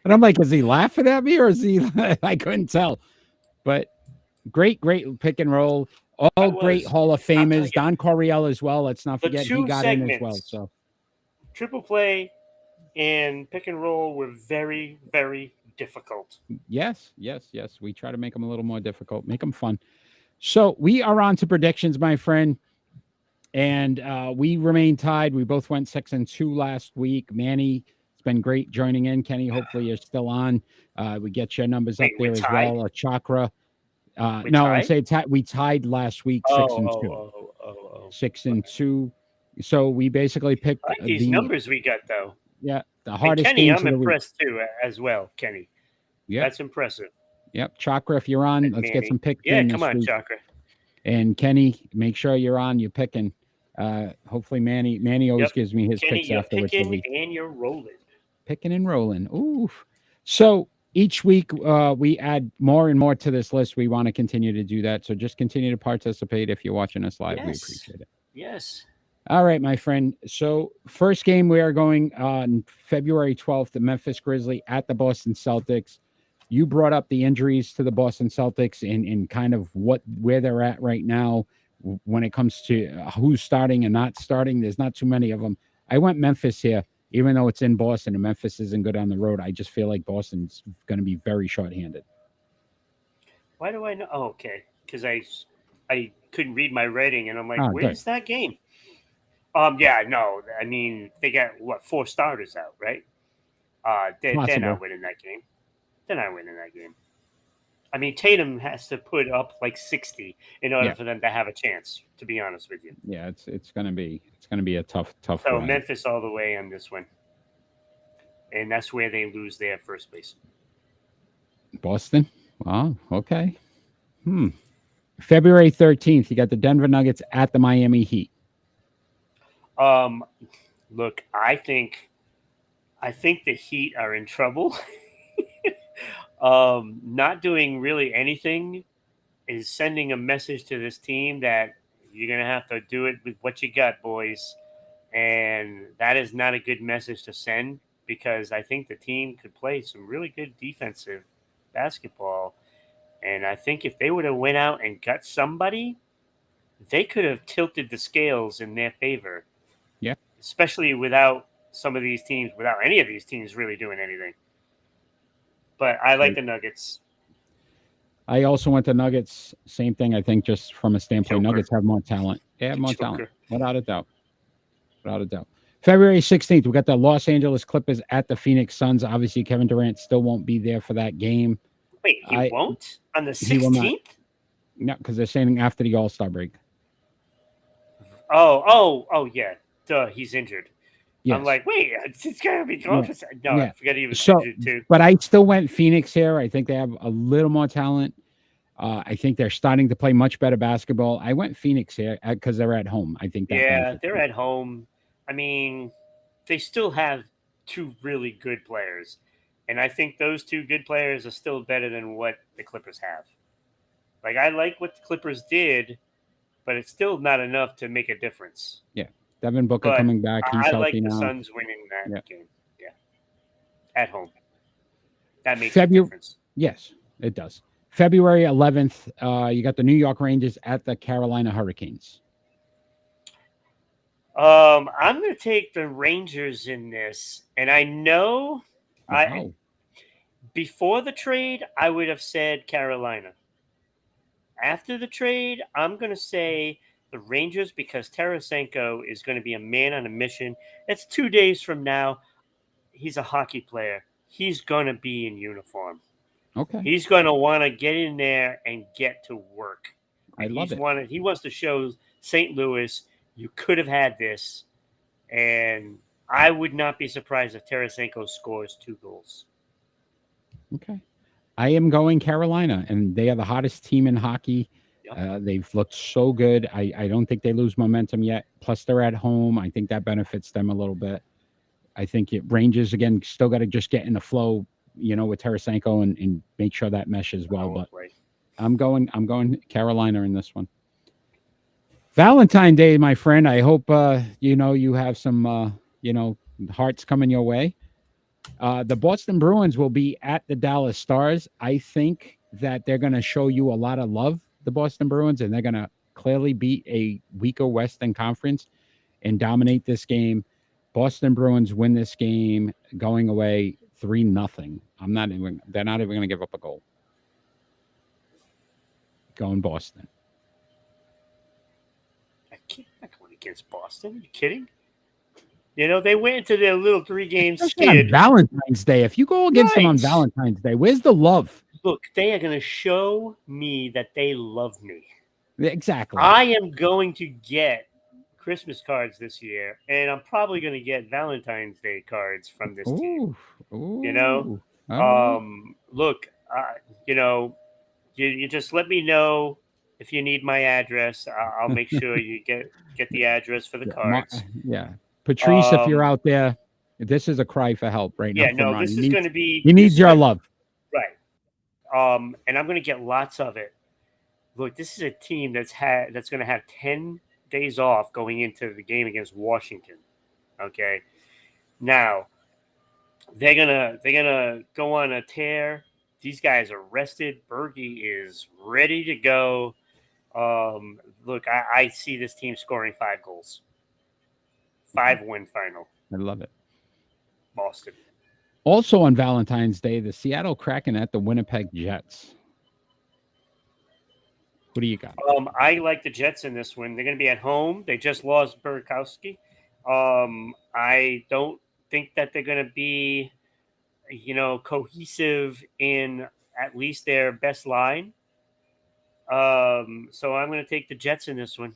And I'm like, is he laughing at me or is he? I couldn't tell. But great pick and roll. All great Hall of Famers. Don Coryell as well. Let's not forget he got in as well. So triple play and pick and roll were very, very difficult. Yes. We try to make them a little more difficult, make them fun. So we are on to predictions, my friend. And we remain tied. We both went 6-2 last week. Manny, it's been great joining in. Kenny, hopefully you're still on. We get your numbers up there as well. Chakra. No, I say we tied last week 6-2. 6-2. So we basically picked I like these numbers we got though. Yeah, the hardest. And Kenny, I'm impressed too, as well. Kenny, that's impressive. Yep, Chakra, if you're on, let's get some picks. Yeah, come on, Chakra. And Kenny, make sure you're on. You're picking. Hopefully, Manny always gives me his Kenny, picks you're afterwards. Picking and you're rolling. Picking and rolling. Ooh. So each week we add more and more to this list. We want to continue to do that. So just continue to participate if you're watching us live. We appreciate it. Yes. All right, my friend. So first game we are going on February 12th, the Memphis Grizzlies at the Boston Celtics. You brought up the injuries to the Boston Celtics and kind of where they're at right now when it comes to who's starting and not starting. There's not too many of them. I went Memphis here. Even though it's in Boston and Memphis isn't good on the road, I just feel like Boston's going to be very shorthanded. Why do I know? Oh, okay. Because I couldn't read my writing, and I'm like, where's that game? Yeah, no. I mean, they got, 4 starters out, right? They're not winning that game. They're not winning that game. I mean, Tatum has to put up like 60 in order for them to have a chance, to be honest with you. Yeah, it's gonna be a tough So run. Memphis all the way on this one. And that's where they lose their first place. Boston? Wow, okay. February 13th, you got the Denver Nuggets at the Miami Heat. Look, I think the Heat are in trouble. Not doing really anything is sending a message to this team that you're gonna have to do it with what you got, boys. And that is not a good message to send because I think the team could play some really good defensive basketball. And I think if they would have went out and got somebody, they could have tilted the scales in their favor. Yeah. Especially without some of these teams, without any of these teams really doing anything. But I like the Nuggets. I also went to Nuggets. Same thing. I think just from a standpoint, Joker. Nuggets have more talent. They have more talent, Joker. without a doubt. Without a doubt. February 16th, we got the Los Angeles Clippers at the Phoenix Suns. Obviously, Kevin Durant still won't be there for that game. Wait, he won't? On the He will not. 16th? No, because they're saying after the All-Star break. Oh, yeah. Duh, he's injured. Yes. I'm like, wait, it's got to be gone for No, Yeah. I forgot he was So, injured too. but I still went Phoenix here. I think they have a little more talent. I think they're starting to play much better basketball. I went Phoenix here because they're at home. I think that benefits They're them. at home. I mean, they still have two really good players. And I think those two good players are still better than what the Clippers have. Like, I like what the Clippers did, but it's still not enough to make a difference. Yeah. Devin Booker But coming back. He's I healthy like the now. Suns winning that game. Yeah. At home. That makes February- a difference. Yes, it does. February 11th, you got the New York Rangers at the Carolina Hurricanes. I'm going to take the Rangers in this. And I know Wow. before the trade, I would have said Carolina. After the trade, I'm going to say the Rangers because Tarasenko is going to be a man on a mission. It's 2 days from now. He's a hockey player. He's going to be in uniform. Okay. He's going to want to get in there and get to work. I love it. He wants to show St. Louis, you could have had this. And I would not be surprised if Tarasenko scores 2 goals. Okay. I am going Carolina, and they are the hottest team in hockey. Yep. They've looked so good. I don't think they lose momentum yet. Plus, they're at home. I think that benefits them a little bit. I think Rangers, again, still got to just get in the flow, with Tarasenko and make sure that meshes well. But Right. I'm going Carolina in this one. Valentine's Day, my friend. I hope you have some hearts coming your way. The Boston Bruins will be at the Dallas Stars. I think that they're going to show you a lot of love, the Boston Bruins, and they're going to clearly beat a weaker Western Conference and dominate this game. Boston Bruins win this game going away 3-0. They're not even going to give up a goal. Going Boston. I'm not going against Boston. Are you kidding? They went into their little 3-game Especially on skid. Valentine's Day. If you go against them on Right. Valentine's Day, where's the love? Look, they are going to show me that they love me. Exactly. I am going to get Christmas cards this year, and I'm probably going to get Valentine's Day cards from this team. Ooh. Look, you just let me know if you need my address. I'll make sure you get the address for the cards. Patrice, if you're out there, this is a cry for help right now. Yeah, no, this is going to be. He needs your love. Right. And I'm going to get lots of it. Look, this is a team that's going to have 10 days off going into the game against Washington. Okay. Now, they're gonna go on a tear. These guys are rested. Bergie is ready to go. Look, I see this team scoring 5 goals. 5-win final. I love it. Boston. Also on Valentine's Day, the Seattle Kraken at the Winnipeg Jets. What do you got? I like the Jets in this one. They're going to be at home. They just lost Burakovsky. I don't think that they're going to be, cohesive in at least their best line. So I'm going to take the Jets in this one.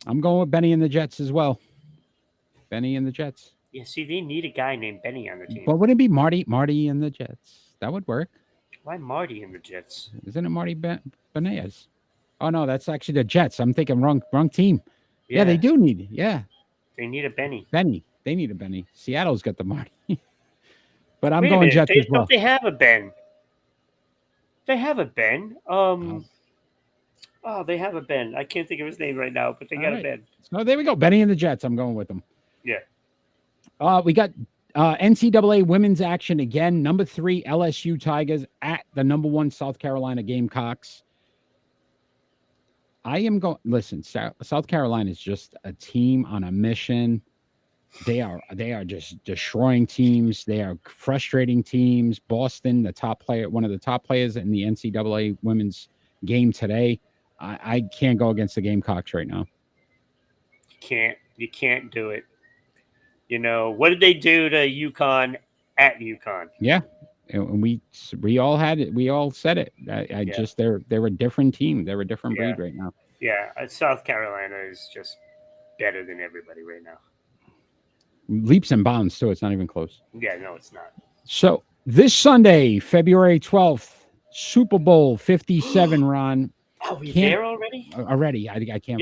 I'm going with Benny and the Jets as well. Benny and the Jets. Yeah, see, they need a guy named Benny on the team. But wouldn't it be Marty and the Jets? That would work. Why Marty and the Jets? Isn't it Marty Benez? Oh, no, that's actually the Jets. I'm thinking wrong team. Yeah, they do need. Yeah. They need a Benny. Benny. They need a Benny. Seattle's got the money. But I'm Wait a going minute. Jets as well. Don't they have a Ben? They have a Ben. Oh, they have a Ben. I can't think of his name right now, but they All got a right. Ben. So there we go. Benny and the Jets. I'm going with them. Yeah. We got NCAA women's action again. Number 3 LSU Tigers at the number 1 South Carolina Gamecocks. I am going. Listen, South Carolina is just a team on a mission. They are just destroying teams. They are frustrating teams. Boston, one of the top players in the NCAA women's game today. I can't go against the Gamecocks right now. You can't do it. You know, what did they do to UConn at UConn? Yeah. And we all had it. We all said it. Just they're a different team. They're a different breed right now. Yeah, South Carolina is just better than everybody right now. Leaps and bounds too. It's not even close. Yeah, no, it's not. So this Sunday, February 12th, Super Bowl 57, Ron. Are we there already? Already. I can't.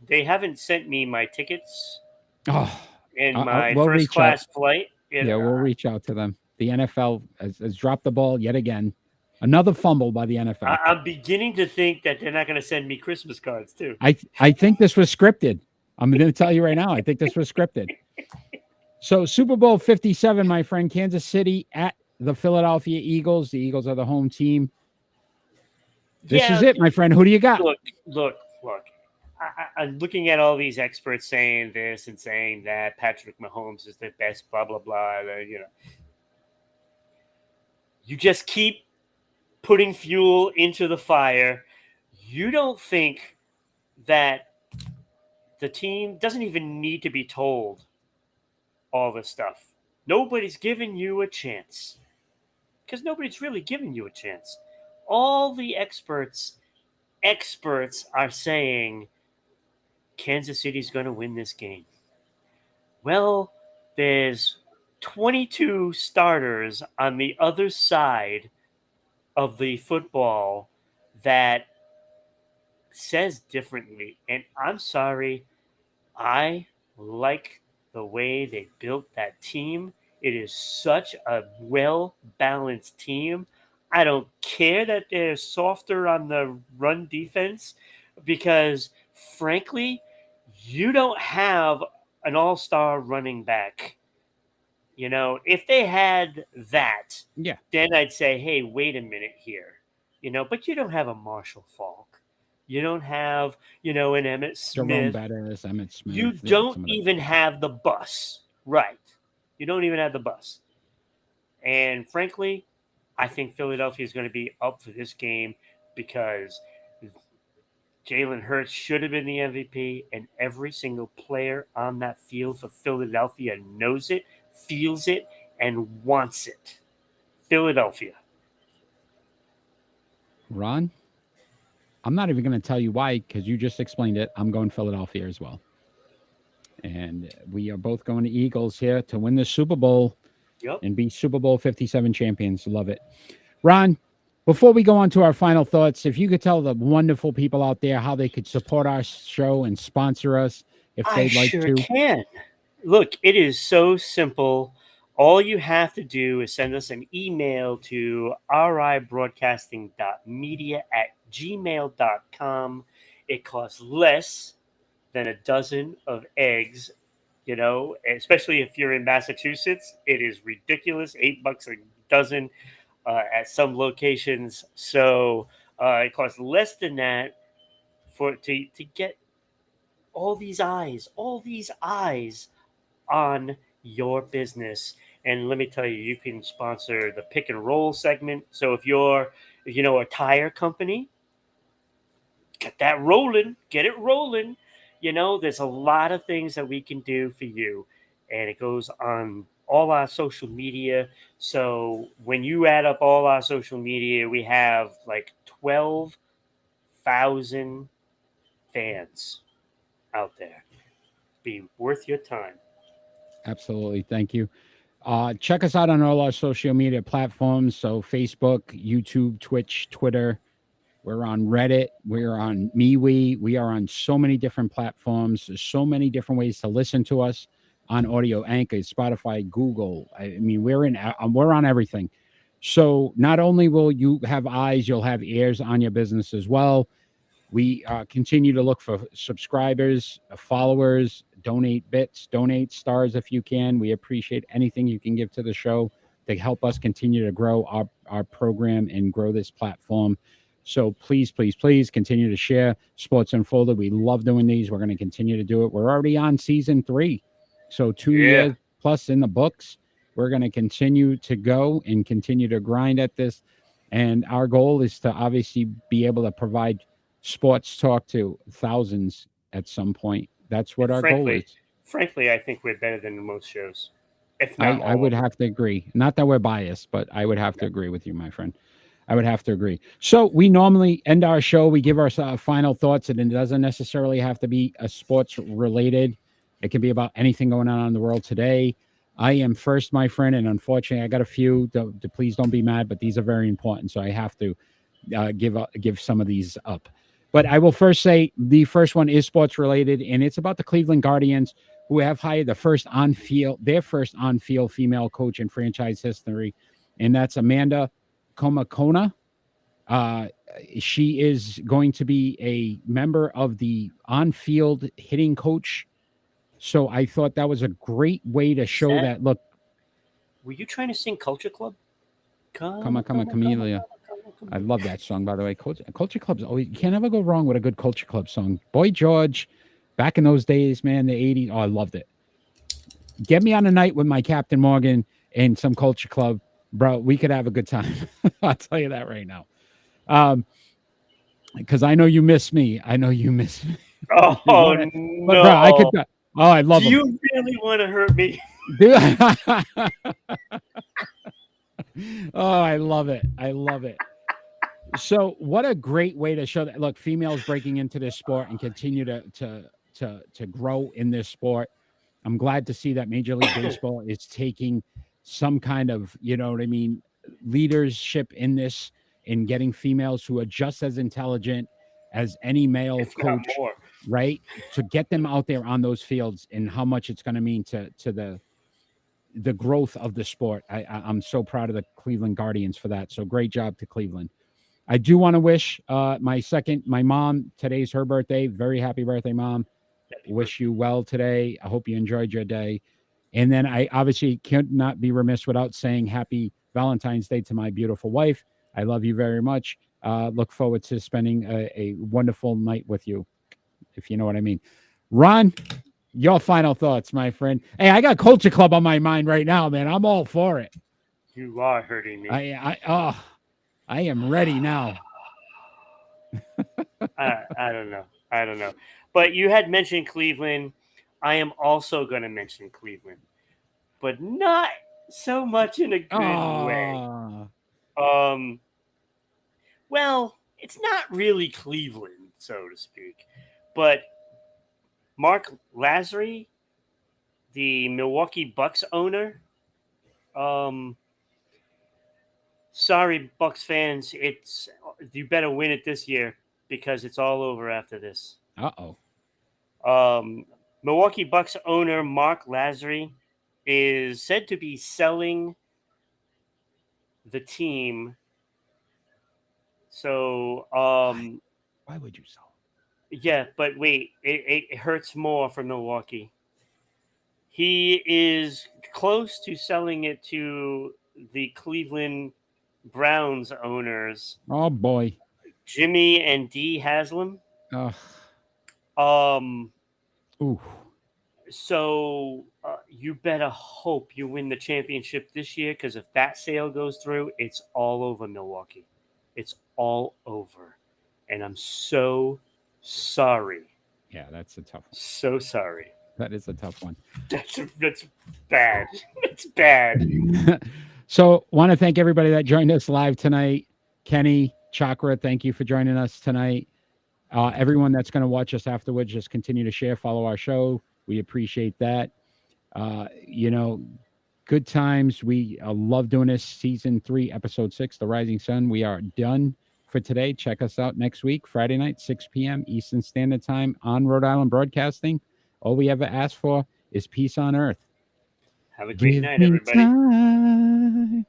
They haven't sent me my tickets Oh, in my first class flight. We'll reach out to them. The NFL has dropped the ball yet again. Another fumble by the NFL. I'm beginning to think that they're not going to send me Christmas cards too. I think this was scripted. I'm going to tell you right now. I think this was scripted. So Super Bowl 57, my friend, Kansas City at the Philadelphia Eagles. The Eagles are the home team. This is it, my friend. Who do you got? Look. I'm looking at all these experts saying this and saying that. Patrick Mahomes is the best, blah, blah, blah. You just keep putting fuel into the fire. You don't think that the team doesn't even need to be told all this stuff. Nobody's giving you a chance. Because nobody's really giving you a chance. All the experts are saying Kansas City's going to win this game. Well, there's 22 starters on the other side of the football that says differently. And I'm sorry, I like the way they built that team. It is such a well-balanced team. I don't care that they're softer on the run defense because, frankly, you don't have an all-star running back. If they had that, then I'd say, hey, wait a minute here. But you don't have a Marshall Faulk. You don't have, an Emmitt Smith. Jerome Bettis, Emmitt Smith. You don't even have the bus. Right. You don't even have the bus. And frankly, I think Philadelphia is going to be up for this game because Jalen Hurts should have been the MVP, and every single player on that field for Philadelphia knows it, feels it, and wants it. Philadelphia. Ron, I'm not even going to tell you why because you just explained it. I'm going Philadelphia as well. And we are both going to Eagles here to win the Super Bowl and be Super Bowl 57 champions. Love it. Ron, before we go on to our final thoughts, if you could tell the wonderful people out there how they could support our show and sponsor us if they'd like to. I can. Look, it is so simple. All you have to do is send us an email to ribroadcasting.media@gmail.com. It costs less than a dozen of eggs, especially if you're in Massachusetts. It is ridiculous, $8 a dozen at some locations. So it costs less than that to get all these eyes on your business. And let me tell you, you can sponsor the pick and roll segment. So if you're, a tire company, get it rolling. There's a lot of things that we can do for you. And it goes on all our social media. So when you add up all our social media, we have like 12,000 fans out there. Be worth your time. Absolutely. Thank you. Check us out on all our social media platforms. So Facebook, YouTube, Twitch, Twitter, We're on Reddit. We're on MeWe. We are on so many different platforms. There's so many different ways to listen to us on audio, Anchor, Spotify, Google. I mean, we're on everything. So not only will you have eyes, you'll have ears on your business as well. We continue to look for subscribers, followers, donate bits, donate stars if you can. We appreciate anything you can give to the show to help us continue to grow our program and grow this platform. So please, please, please continue to share Sports Unfolded. We love doing these. We're going to continue to do it. We're already on season 3. So 2 years plus in the books. We're going to continue to go and continue to grind at this. And our goal is to obviously be able to provide sports talk to thousands at some point. That's what our goal is. Frankly, I think we're better than most shows. If not I would have to agree. Not that we're biased, but I would have to agree with you, my friend. I would have to agree. So we normally end our show. We give our final thoughts, and it doesn't necessarily have to be a sports related. It can be about anything going on in the world today. I am first, my friend, and unfortunately, I got a few. Please don't be mad, but these are very important, so I have to give some of these up. But I will first say the first one is sports related, and it's about the Cleveland Guardians, who have hired their first on-field female coach in franchise history, and that's Amanda Komakona. She is going to be a member of the on-field hitting coach. So I thought that was a great way to show that. Look, were you trying to sing Culture Club? Come, Camellia. I love that song, by the way. Culture Club's always, you can't ever go wrong with a good Culture Club song. Boy George, back in those days, man, the 80s. Oh, I loved it. Get me on a night with my Captain Morgan and some Culture Club, bro. We could have a good time. I'll tell you that right now. Because I know you miss me. I know you miss me. Oh, no. But, bro, I could. Oh, I love Do you really want to hurt me? Oh, I love it. I love it. So what a great way to show that. Look, females breaking into this sport and continue to grow in this sport. I'm glad to see that Major League Baseball is taking some kind of, you know what I mean, leadership in this, in getting females who are just as intelligent as any male coach, right? To get them out there on those fields and how much it's going to mean to the growth of the sport. I'm so proud of the Cleveland Guardians for that. So great job to Cleveland. I do want to wish my mom, today's her birthday. Very happy birthday, Mom. Wish you well today. I hope you enjoyed your day. And then I obviously could not be remiss without saying happy Valentine's Day to my beautiful wife. I love you very much. Look forward to spending a wonderful night with you, if you know what I mean. Ron, your final thoughts, my friend. Hey, I got Culture Club on my mind right now, man. I'm all for it. You are hurting me. I am ready now. I don't know. But you had mentioned Cleveland. I am also going to mention Cleveland, but not so much in a good way. Well, it's not really Cleveland, so to speak, but Mark Lazary, the Milwaukee Bucks owner. Sorry, Bucks fans. You better win it this year because it's all over after this. Milwaukee Bucks owner Mark Lazary is said to be selling the team. So, why would you sell? Yeah, but wait, it hurts more for Milwaukee. He is close to selling it to the Cleveland Browns owners. Oh boy, Jimmy and Dee Haslam. Ooh. So you better hope you win the championship this year, because if that sale goes through, it's all over Milwaukee. It's all over, and I'm so sorry. Yeah, that's a tough one. So sorry. That is a tough one. That's bad. It's bad. So want to thank everybody that joined us live tonight. Kenny, Chakra, thank you for joining us tonight. Everyone that's going to watch us afterwards, just continue to share, follow our show. We appreciate that. Good times. We love doing this. Season 3, episode 6, The Rising Sun. We are done for today. Check us out next week, Friday night, 6 p.m. Eastern Standard Time on Rhode Island Broadcasting. All we ever ask for is peace on earth. Have a great Give night, me everybody. time.